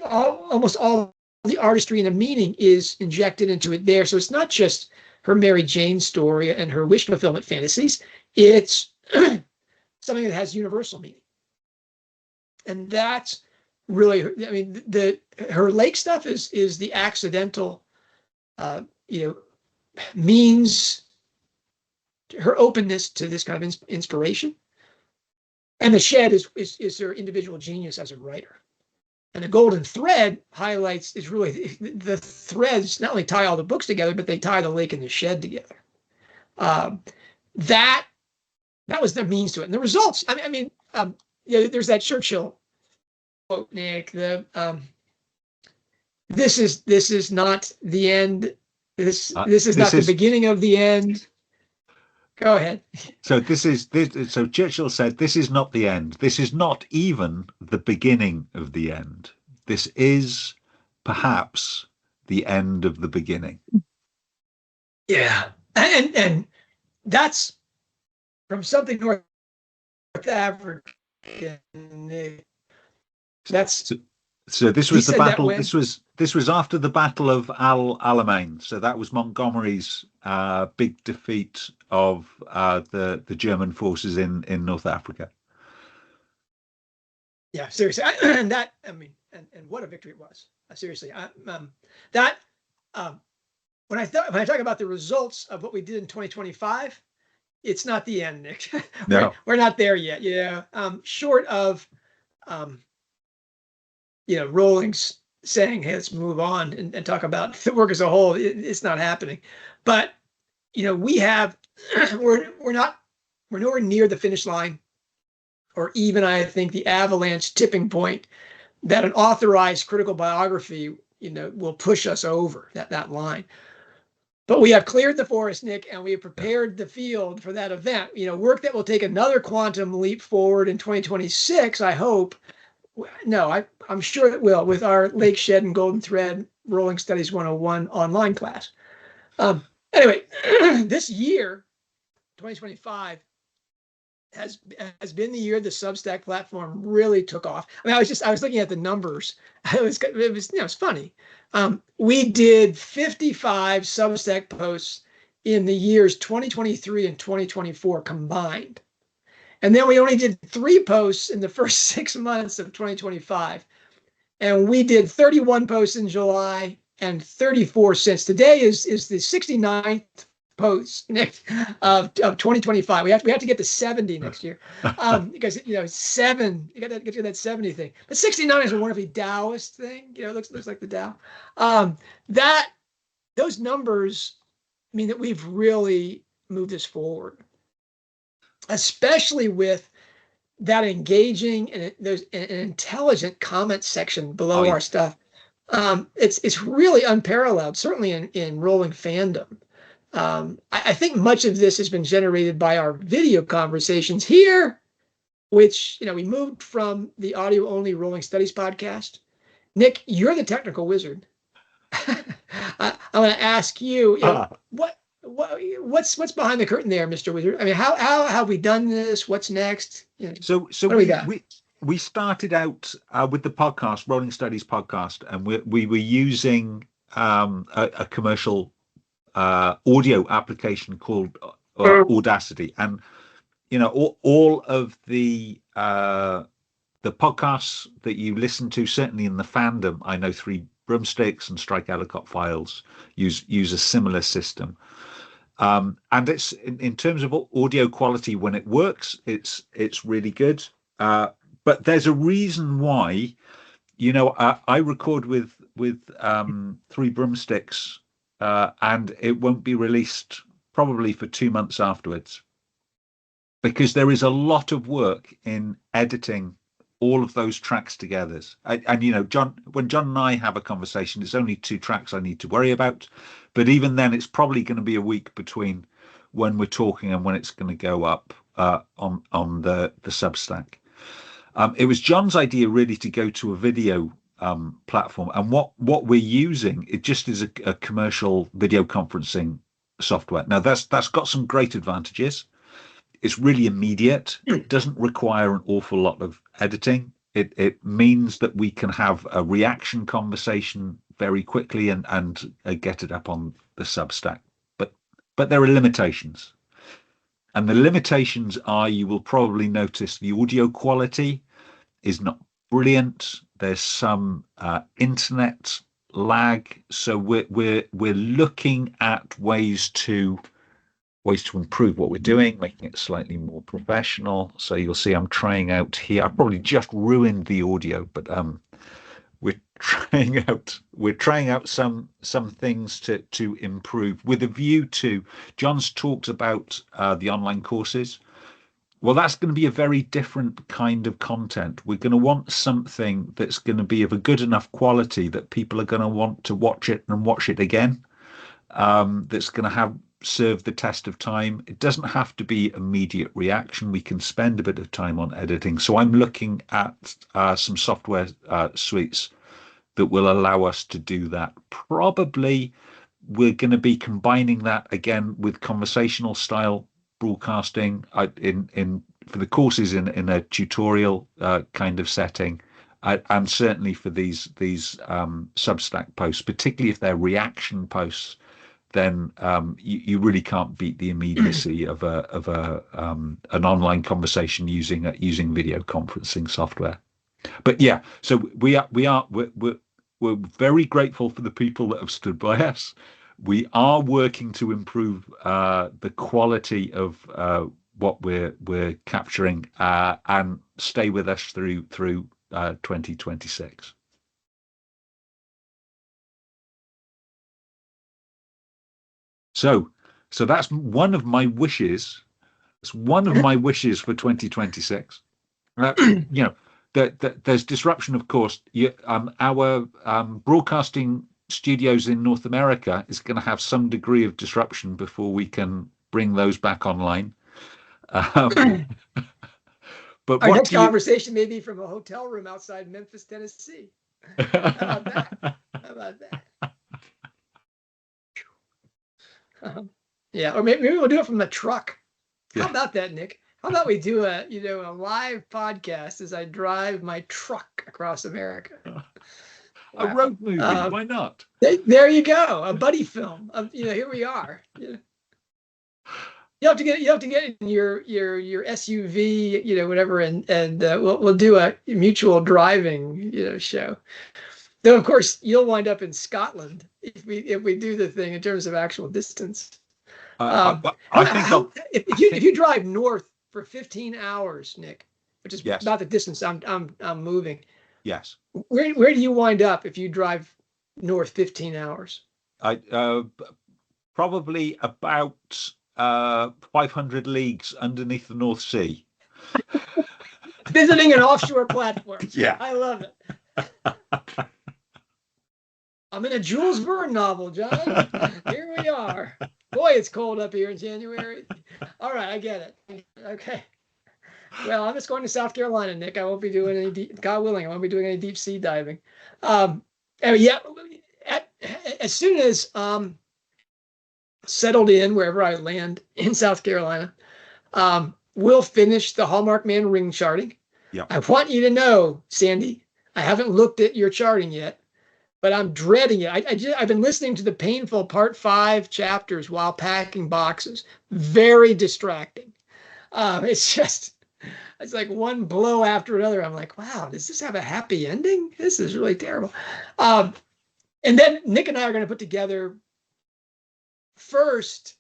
Almost all the artistry and the meaning is injected into it there. So it's not just her Mary Jane story and her wish fulfillment fantasies. It's something that has universal meaning. And that's really, I mean, her lake stuff is the accidental, means her openness to this kind of inspiration. And the shed is her individual genius as a writer. And the golden thread highlights is really the threads not only tie all the books together, but they tie the lake and the shed together. That was the means to it. And the results, there's that Churchill quote, Nick, this is not the end. This is not the beginning of the end. Go ahead.
So so Churchill said, "This is not the end. This is not even the beginning of the end. This is perhaps the end of the beginning."
Yeah, and that's from something North African. That's
so. This was the battle. This was after the Battle of Al Alamein. So that was Montgomery's big defeat of the German forces in North Africa.
Yeah, seriously, and what a victory it was. Seriously, when I talk about the results of what we did in 2025, it's not the end, Nick.
No,
we're not there yet. Yeah, short of, Rowling's saying, "Hey, let's move on and talk about the work as a whole." It's not happening, but we have we're nowhere near the finish line, or even, I think, the avalanche tipping point that an authorized critical biography will push us over that line. But we have cleared the forest, Nick, and we have prepared the field for that event. Work that will take another quantum leap forward in 2026, I hope. No, I'm sure it will, with our Lake Shed and Golden Thread Rolling Studies 101 online class. Anyway, this year, 2025, has been the year the Substack platform really took off. I was looking at the numbers. It was funny. We did 55 Substack posts in the years 2023 and 2024 combined. And then we only did 3 posts in the first 6 months of 2025. And we did 31 posts in July and 34 since. Today is the 69th post, Nick, of 2025. We have to get to 70 next year, because 7. You got to get to that 70 thing. But 69 is a wonderfully Taoist thing. It looks like the Tao. Those numbers mean that we've really moved this forward, especially with that engaging and there's an intelligent comment section below our stuff. It's really unparalleled, certainly in Rowling fandom. I think much of this has been generated by our video conversations here, which we moved from the audio only Rowling Studies podcast. Nick, you're the technical wizard. I want to ask you, what's behind the curtain there, Mr. Wizard? I mean, how have we done this? What's next?
So we started out with the podcast, Rowling Studies podcast, and we were using a commercial audio application called Audacity, and all of the podcasts that you listen to, certainly in the fandom, I know Three Broomsticks and Strike Ellicott Files use a similar system. And it's in terms of audio quality, when it works, it's really good. But there's a reason why, I record with Three Broomsticks, and it won't be released probably for 2 months afterwards, because there is a lot of work in editing all of those tracks together. And John, when John and I have a conversation, it's only 2 tracks I need to worry about. But even then, it's probably going to be a week between when we're talking and when it's going to go up on the Substack. It was John's idea really to go to a video platform. And what we're using, it just is a commercial video conferencing software. Now that's got some great advantages. It's really immediate. It doesn't require an awful lot of editing. It means that we can have a reaction conversation very quickly and get it up on the Substack. But there are limitations. And the limitations are, you will probably notice the audio quality is not brilliant. There's some internet lag. So we're looking at ways to improve what we're doing, making it slightly more professional. So you'll see I'm trying out here. I probably just ruined the audio, but we're trying out some things to improve with a view to. John's talked about the online courses. Well, that's going to be a very different kind of content. We're going to want something that's going to be of a good enough quality that people are going to want to watch it and watch it again. That's going to serve the test of time. It doesn't have to be immediate reaction. We can spend a bit of time on editing. So I'm looking at some software suites that will allow us to do that. Probably we're going to be combining that again with conversational style broadcasting for the courses in a tutorial kind of setting, and certainly for these Substack posts, particularly if they're reaction posts. Then you really can't beat the immediacy of an online conversation using video conferencing software. But yeah, so we're very grateful for the people that have stood by us. We are working to improve the quality of what we're capturing, and stay with us through 2026. So that's one of my wishes. It's one of my wishes for 2026. There's disruption, of course. Our broadcasting studios in North America is going to have some degree of disruption before we can bring those back online.
But our next conversation may be from a hotel room outside Memphis, Tennessee. How about that? Yeah, or maybe we'll do it from the truck. How about that, Nick? How about we do a live podcast as I drive my truck across America?
A road movie, why not?
There you go, a buddy film. Here we are. You have to get in your SUV, whatever, and we'll do a mutual driving, show. Though of course you'll wind up in Scotland if we do the thing in terms of actual distance. If you drive north for 15 hours, Nick, which is about the distance I'm moving.
Yes.
Where do you wind up if you drive north 15 hours?
Probably about 500 leagues underneath the North Sea.
Visiting an offshore platform.
Yeah.
I love it. I'm in a Jules Verne novel, John. Here we are. Boy, it's cold up here in January. All right, I get it. Okay. Well, I'm just going to South Carolina, Nick. I won't be doing any God willing, I won't be doing any deep sea diving. As soon as settled in wherever I land in South Carolina, we'll finish the Hallmarked Man ring charting.
Yeah.
I want you to know, Sandy, I haven't looked at your charting yet, but I'm dreading it. I've been listening to the painful part 5 chapters while packing boxes. Very distracting. It's like one blow after another. I'm like, wow, does this have a happy ending? This is really terrible. And then Nick and I are going to put together first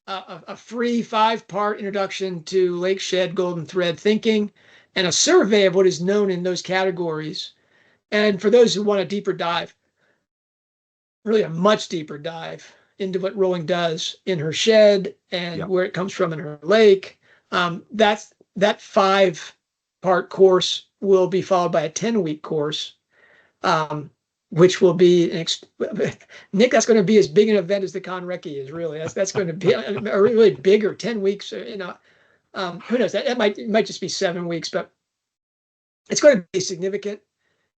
a free 5-part introduction to Lake Shed Golden Thread thinking, and a survey of what is known in those categories. And for those who want a deeper dive, really a much deeper dive into what Rowling does in her shed and where it comes from in her lake, that 5-part course will be followed by a 10-week course, which will be Nick. That's going to be as big an event as the Kanreki is. Really, that's going to be a really bigger 10 weeks. Who knows? That might just be 7 weeks, but it's going to be significant.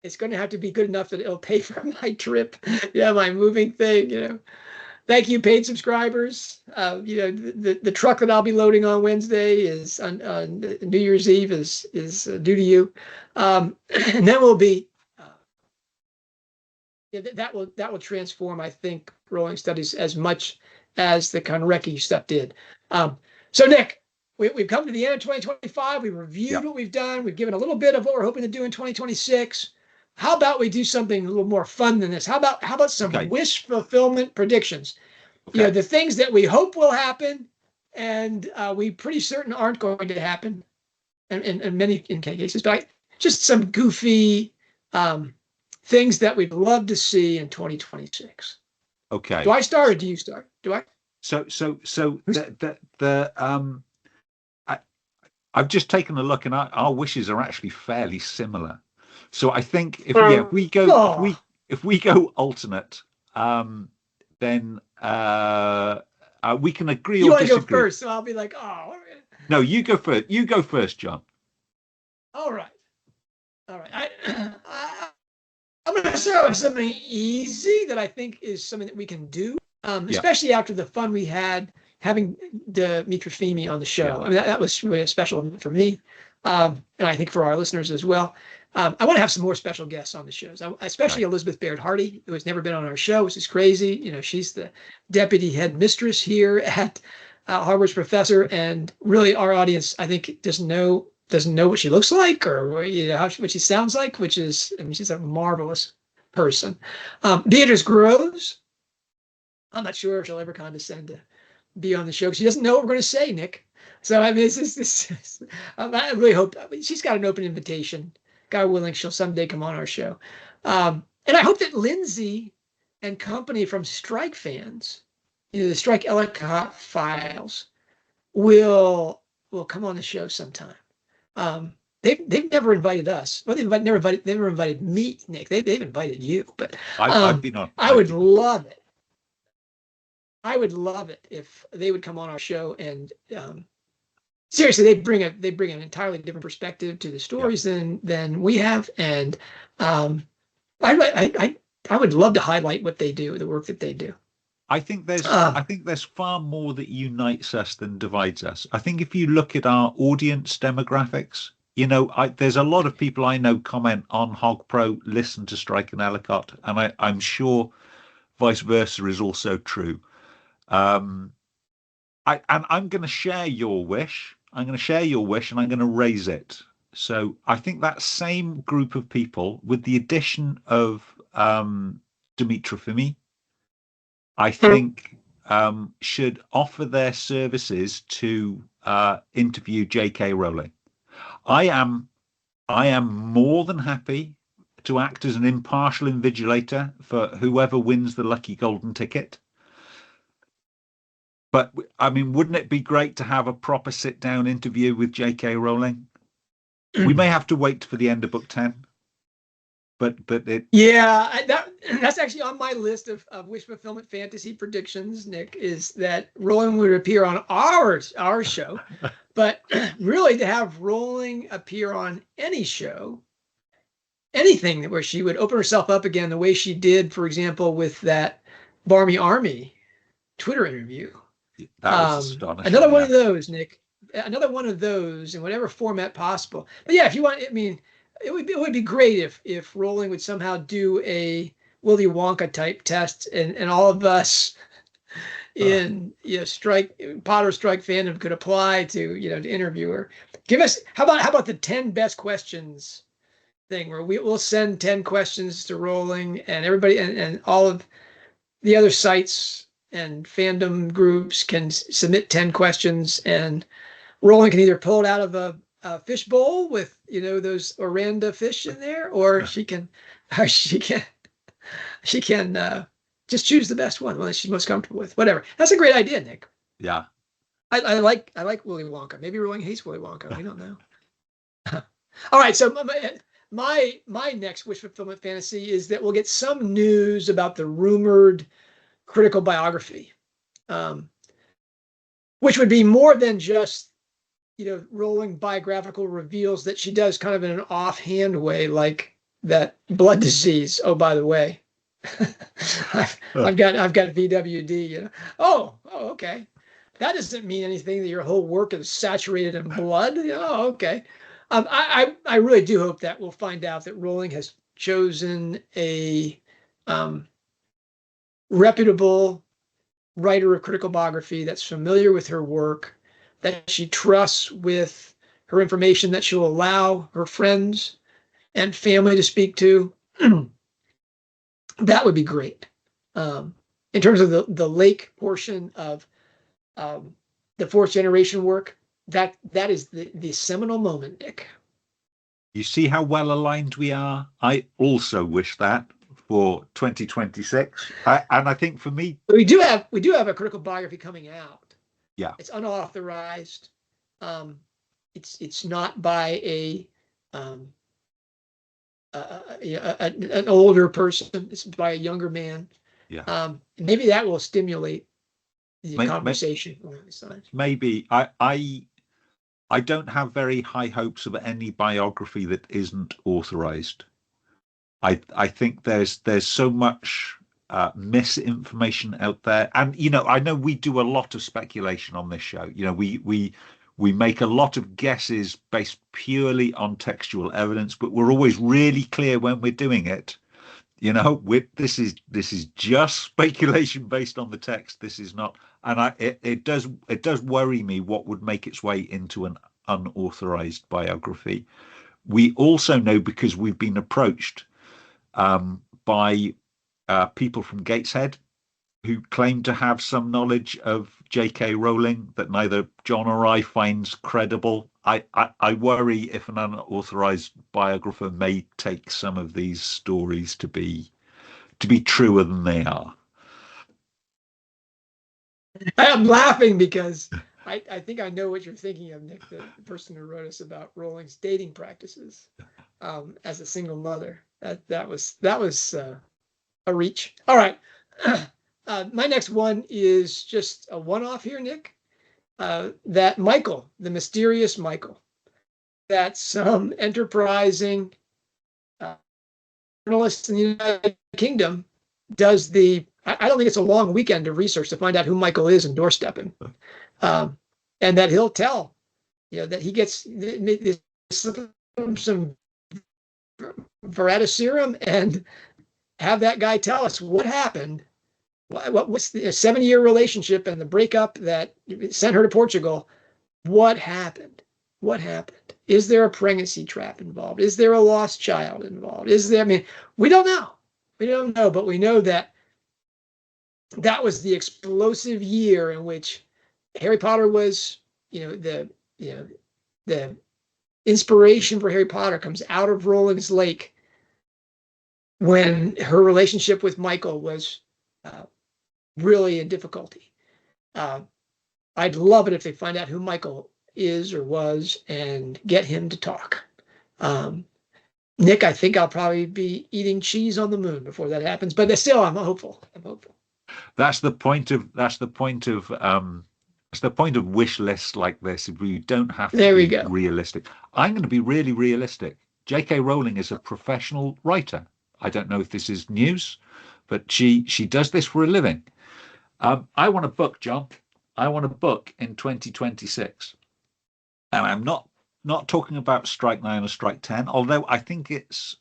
it's going to have to be good enough that it'll pay for my trip. Yeah, my moving thing. Thank you, paid subscribers. The truck that I'll be loading on Wednesday is on New Year's Eve is due to you, and then we'll be. That will transform, I think, Rolling Studies as much as the Kanreki stuff did. So Nick, we've come to the end of 2025. We've reviewed what we've done. We've given a little bit of what we're hoping to do in 2026. How about we do something a little more fun than this? How about some wish fulfillment predictions? Okay. The things that we hope will happen, and we pretty certain aren't going to happen, and in many cases, but just some goofy things that we'd love to see in 2026.
Okay.
Do I start or do you start? Do I?
I've just taken a look, and our wishes are actually fairly similar. So I think if we go alternate, then we can agree
you
or
disagree. You want to go first, so I'll be like, oh.
No, you go first. You go first, John.
All right. I'm going to start with something easy that I think is something that we can do, especially after the fun we had having Demetra Feeney on the show. Yeah. I mean, that was really a special for me, and I think for our listeners as well. I want to have some more special guests on the shows, especially Elizabeth Baird Hardy, who has never been on our show, which is crazy. She's the deputy head mistress here at Hogwarts Professor, and really our audience, I think, doesn't know what she looks like or what she sounds like, which is, she's a marvelous person. Beatrice Groves, I'm not sure if she'll ever condescend to be on the show because she doesn't know what we're going to say, Nick. So I mean, I really hope she's got an open invitation. God willing, she'll someday come on our show. And I hope that Lindsay and company from Strike fans, the Strike Ellicott files, will come on the show sometime. They've never invited us. Well, they've never invited me, Nick. They've invited you, but
I've been on.
I would love it. I would love it if they would come on our show and seriously, they bring an entirely different perspective to the stories than we have, and I would love to highlight what they do, the work that they do.
I think there's far more that unites us than divides us. I think if you look at our audience demographics, there's a lot of people I know comment on HogPro, listen to Strike and Ellicott, and I'm sure vice versa is also true. And I'm going to share your wish. I'm going to share your wish, and I'm going to raise it. So I think that same group of people, with the addition of Demetra Feeney, I think should offer their services to interview J.K. Rowling. I am more than happy to act as an impartial invigilator for whoever wins the lucky golden ticket. But I mean, wouldn't it be great to have a proper sit-down interview with J.K. Rowling? We may have to wait for the end of book 10. But
that's actually on my list of wish fulfillment fantasy predictions, Nick, is that Rowling would appear on our show. But really, to have Rowling appear on any show, anything where she would open herself up again the way she did, for example, with that Barmy Army Twitter interview.
That was astonishing.
Another one of those, Nick. Another one of those in whatever format possible. But yeah, if you want, I mean, it would be great if Rowling would somehow do a Willy Wonka type test, and all of us in Potter Strike fandom could apply to interview her. Give us how about the 10 best questions thing, where we'll send 10 questions to Rowling, and everybody and all of the other sites and fandom groups can submit 10 questions, and Rowling can either pull it out of a fish bowl with those Oranda fish in there, or she can just choose the best one that she's most comfortable with. Whatever. That's a great idea, Nick.
Yeah.
I like Willy Wonka. Maybe Rowling hates Willy Wonka. We don't know. All right. So my next wish fulfillment fantasy is that we'll get some news about the rumored critical biography, which would be more than just Rowling biographical reveals that she does kind of in an offhand way, like that blood disease. Oh, by the way, I've got VWD. You know. Oh, okay. That doesn't mean anything that your whole work is saturated in blood. Oh, okay. I really do hope that we'll find out that Rowling has chosen a reputable writer of critical biography that's familiar with her work, that she trusts with her information, that she'll allow her friends and family to speak to. That would be great. In terms of the lake portion of the fourth generation work, that is the seminal moment, Nick.
You see how well aligned we are? I also wish that for 2026. And I think for me,
we do have a critical biography coming out.
Yeah.
It's unauthorized. It's not by an older person. It's by a younger man.
Yeah.
Maybe that will stimulate the conversation.
Maybe. I don't have very high hopes of any biography that isn't authorized. I think there's so much misinformation out there, and I know we do a lot of speculation on this show. We make a lot of guesses based purely on textual evidence, but we're always really clear when we're doing it. This is just speculation based on the text. This is not, and it does worry me what would make its way into an unauthorized biography. We also know, because we've been approached by people from Gateshead who claim to have some knowledge of J.K. Rowling that neither John or I finds credible. I worry if an unauthorized biographer may take some of these stories to be truer than they are.
I'm laughing because I think I know what you're thinking of, Nick, the person who wrote us about Rowling's dating practices as a single mother. That was a reach. All right. My next one is just a one-off here, Nick. That Michael, the mysterious Michael, that some enterprising journalist in the United Kingdom does I don't think it's a long weekend of research to find out who Michael is and doorstep him. And that he'll tell, that he gets some Veritaserum and have that guy tell us what happened. What's the 7-year relationship and the breakup that sent her to Portugal? What happened? What happened? Is there a pregnancy trap involved? Is there a lost child involved? We don't know. We don't know, but we know that was the explosive year in which Harry Potter was, the inspiration for Harry Potter comes out of Rowling's Lake, when her relationship with Michael was really in difficulty. I'd love it if they find out who Michael is or was and get him to talk. Nick, I think I'll probably be eating cheese on the moon before that happens, but still, I'm hopeful.
That's the point of wish lists like this. We don't have to be realistic. I'm going to be really realistic. J.K. Rowling is a professional writer. I don't know if this is news, but she does this for a living. I want a book, John. I want a book in 2026. And I'm not talking about Strike 9 or Strike 10, although I think it's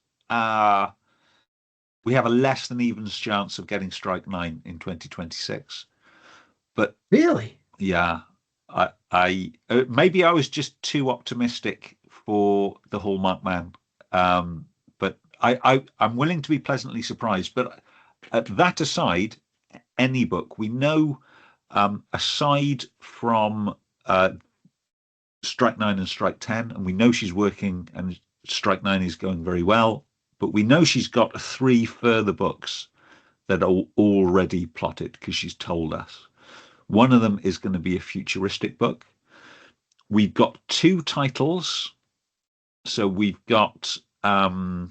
we have a less than even chance of getting Strike 9 in 2026. But
really,
yeah, I maybe I was just too optimistic for the Hallmarked Man. But I'm willing to be pleasantly surprised. But that aside, any book, we know, aside from Strike 9 and Strike 10, and we know she's working, and Strike 9 is going very well, but we know she's got 3 further books that are already plotted because she's told us. One of them is going to be a futuristic book. We've got 2 titles. So we've got The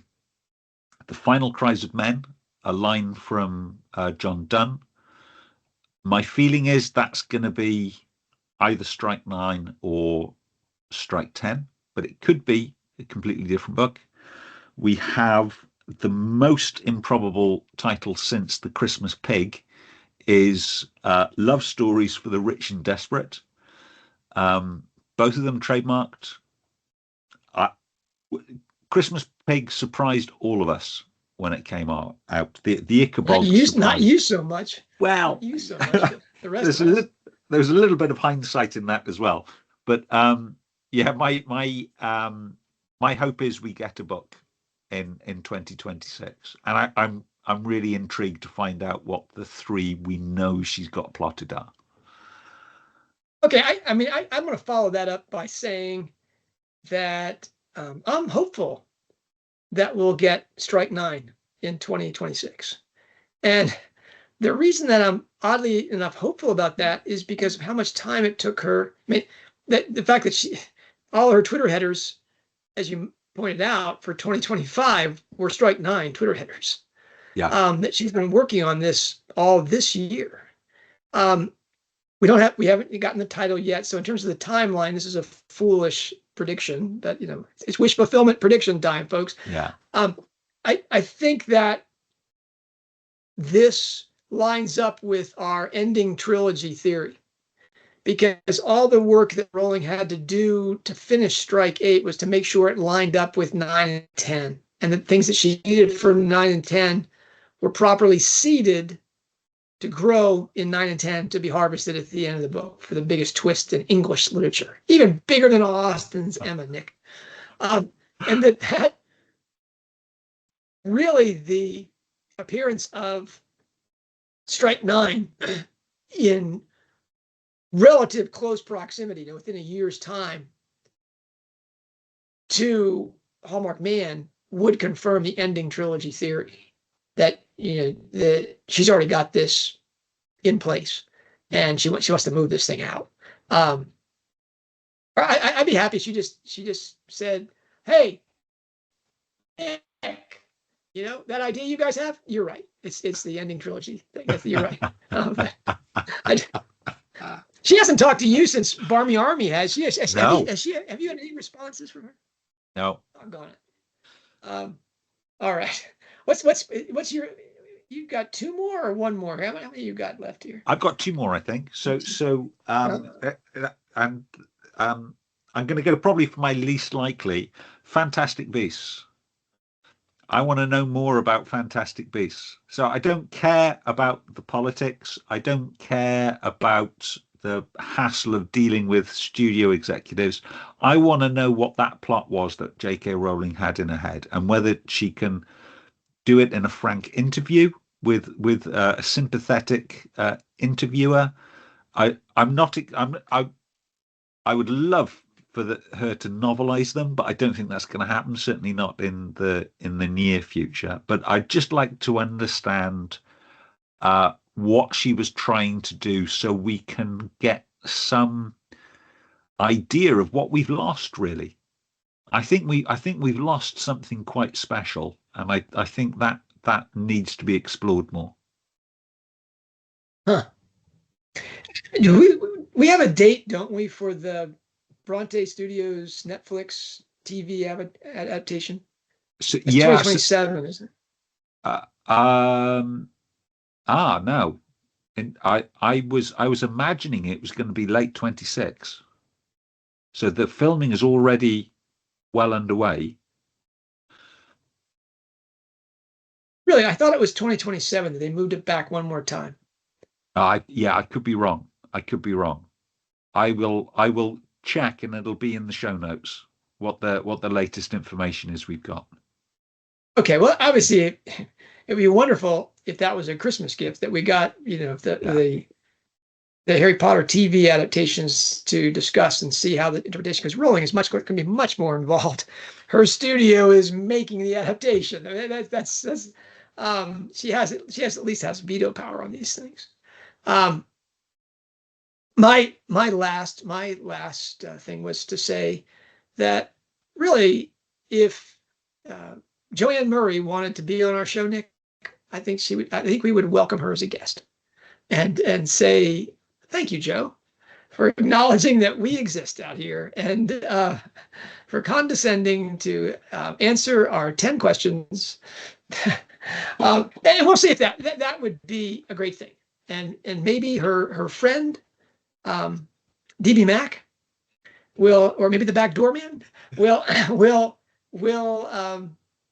Final Cries of Men, a line from John Donne. My feeling is that's going to be either Strike 9 or Strike 10, but it could be a completely different book. we have the most improbable title since The Christmas Pig is Love Stories for the Rich and Desperate. Both of them trademarked. Christmas Pig surprised all of us when it came out. The Ichabod
not you so much.
Well,
not you so much. The rest of us.
There's a little bit of hindsight in that as well. But yeah, my hope is we get a book in 2026, and I'm really intrigued to find out what the three we know she's got plotted are.
Okay, I'm going to follow that up by saying that I'm hopeful that we'll get Strike 9 in 2026. And the reason that I'm oddly enough hopeful about that is because of how much time it took her. I mean, the fact that all her Twitter headers, as you pointed out, for 2025 were Strike 9 Twitter headers.
Yeah.
That she's been working on this all this year. We haven't gotten the title yet. So in terms of the timeline, this is a foolish prediction, but it's wish fulfillment prediction time, folks.
Yeah.
I think that this lines up with our ending trilogy theory, because all the work that Rowling had to do to finish Strike 8 was to make sure it lined up with 9 and 10, and the things that she needed for 9 and 10 were properly seeded to grow in 9 and 10 to be harvested at the end of the book for the biggest twist in English literature, even bigger than Austen's Emma, Nick. And that really the appearance of Strike 9 in relative close proximity, within a year's time, to Hallmarked Man would confirm the ending trilogy theory that she's already got this in place, and she wants to move this thing out. I'd be happy she just said, "Hey, Nick, that idea you guys have, you're right. It's the ending trilogy thing. You're right." She hasn't talked to you since Barmy Army has.
No.
Have you had any responses from her?
No.
I'm going. All right. What's your? You got two more or one more? How many you got left here?
I've got two more, I think. I'm going to go probably for my least likely, Fantastic Beasts. I want to know more about Fantastic Beasts. So I don't care about the politics. I don't care about the hassle of dealing with studio executives. I want to know what that plot was that J.K. Rowling had in her head, and whether she can do it in a frank interview with a sympathetic interviewer. I would love for her to novelize them, but I don't think that's going to happen. Certainly not in the near future. But I'd just like to understand what she was trying to do, so we can get some idea of what we've lost. Really, I think we've lost something quite special, and I think that needs to be explored more.
Huh. We have a date, don't we, for the Bronte Studios Netflix TV adaptation?
So,
it's 2027, isn't it?
No. And I was imagining it was going to be late 26. So the filming is already well underway.
Really, I thought it was 2027 that they moved it back one more time.
I could be wrong. I will check, and it'll be in the show notes what the latest information is we've got.
Okay, well, obviously it'd be wonderful if that was a Christmas gift that we got, the Harry Potter TV adaptations to discuss and see how the interpretation, because Rowling is can be much more involved. Her studio is making the adaptation. I mean, that's she at least has veto power on these things. My last thing was to say that really, if Joanne Murray wanted to be on our show, Nick, I think we would welcome her as a guest, and say thank you, Joe, for acknowledging that we exist out here, and condescending to answer our 10 questions. And we'll see if that would be a great thing. And maybe her friend, DB Mac, will, or maybe the backdoor man will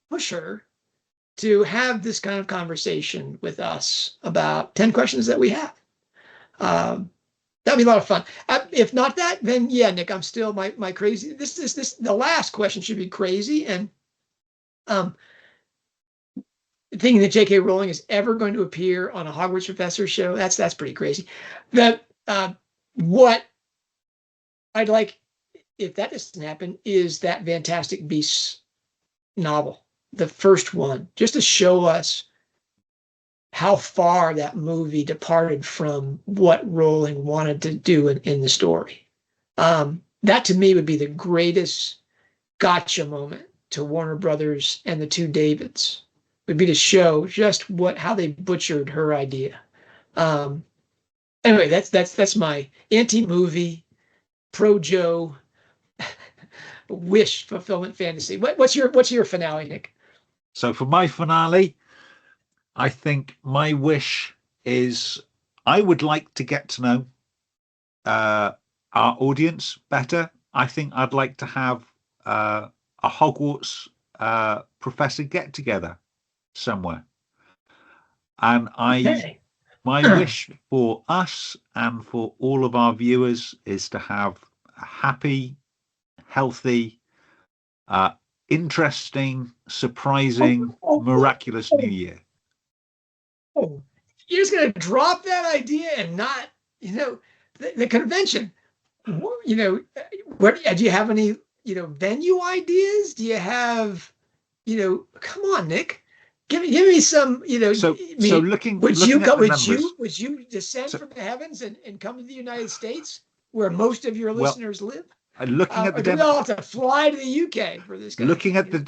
push her to have this kind of conversation with us about 10 questions that we have. That'd be a lot of fun. If not that, then yeah, Nick, I'm still my crazy. The last question should be crazy. And thinking that J.K. Rowling is ever going to appear on a Hogwarts Professor show, that's pretty crazy. What I'd like, if that doesn't happen, is that Fantastic Beasts novel, the first one, just to show us how far that movie departed from what Rowling wanted to do in the story. That to me would be the greatest gotcha moment to Warner Brothers and the two Davids, would be to show just how they butchered her idea. Anyway, that's my anti-movie, pro-Joe wish fulfillment fantasy. What's your finale, Nick?
So for my finale, I think my wish is I would like to get to know our audience better. I think I'd like to have a Hogwarts Professor get together somewhere. And my wish for us and for all of our viewers is to have a happy, healthy, interesting, surprising, miraculous New Year.
Oh, you're just going to drop that idea and not, the convention, what, do you have any, venue ideas? Do you have, come on, Nick, give me some,
So looking,
would
you
descend from the heavens and come to the United States where most of your listeners live?
Looking at the
do we all have to fly to the UK for this?
Looking at the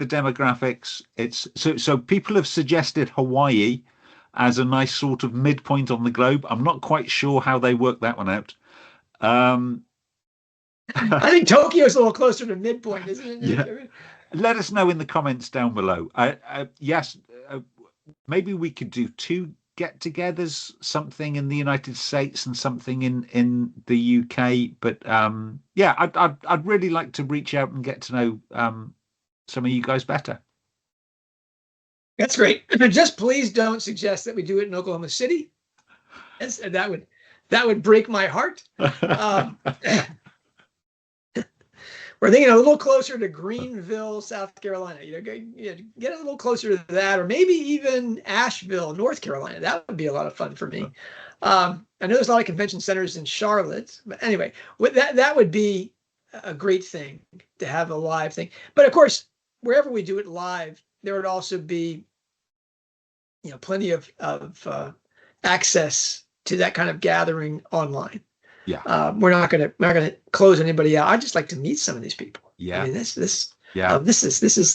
demographics, it's so people have suggested Hawaii as a nice sort of midpoint on the globe. I'm not quite sure how they work that one out.
I think Tokyo's a little closer to midpoint, isn't it?
Yeah. Let us know in the comments down below. Yes, maybe we could do 2 get-togethers, something in the United States and something in the UK. But yeah, I'd really like to reach out and get to know some of you guys better.
That's great. Just please don't suggest that we do it in Oklahoma City. That would break my heart. We're thinking a little closer to Greenville, South Carolina. Get a little closer to that, or maybe even Asheville, North Carolina. That would be a lot of fun for me. I know there's a lot of convention centers in Charlotte, but anyway, that would be a great thing to have a live thing. But of course, wherever we do it live, there would also be, plenty of access to that kind of gathering online.
Yeah,
we're not gonna close anybody out. I just like to meet some of these people.
Yeah,
I mean, this is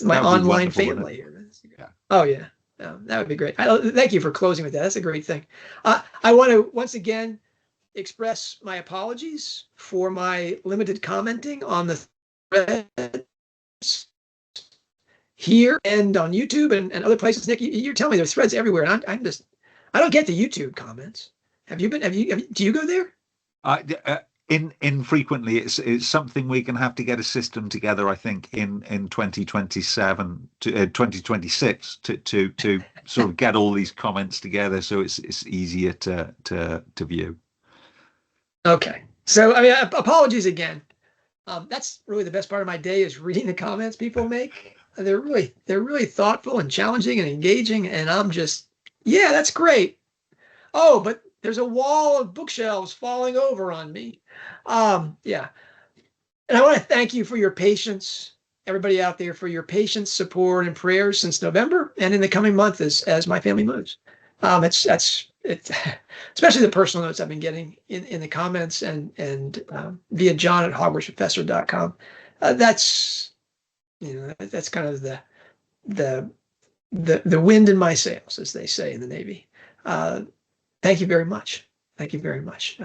my
That'd
online family here.
Yeah.
Oh yeah, that would be great. Thank you for closing with that. That's a great thing. I want to once again express my apologies for my limited commenting on the threads here and on YouTube and other places. Nick, you're telling me there's threads everywhere, and I don't get the YouTube comments. Do you go there?
Infrequently. It's something we're going to have to get a system together, I think, in 2027 to 2026 to sort of get all these comments together, so it's easier to view.
Okay, so I mean, apologies again. That's really the best part of my day, is reading the comments people make. They're really thoughtful and challenging and engaging, and I'm just, yeah, that's great. Oh, but there's a wall of bookshelves falling over on me. Yeah. And I want to thank you for your patience, everybody out there, for your patience, support, and prayers since November and in the coming month as my family moves. It's especially the personal notes I've been getting in the comments and via John at HogwartsProfessor.com. That's kind of the wind in my sails, as they say in the Navy. Thank you very much. Thank you very much.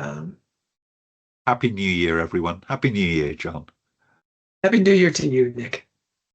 Happy New Year, everyone. Happy New Year, John.
Happy New Year to you, Nick.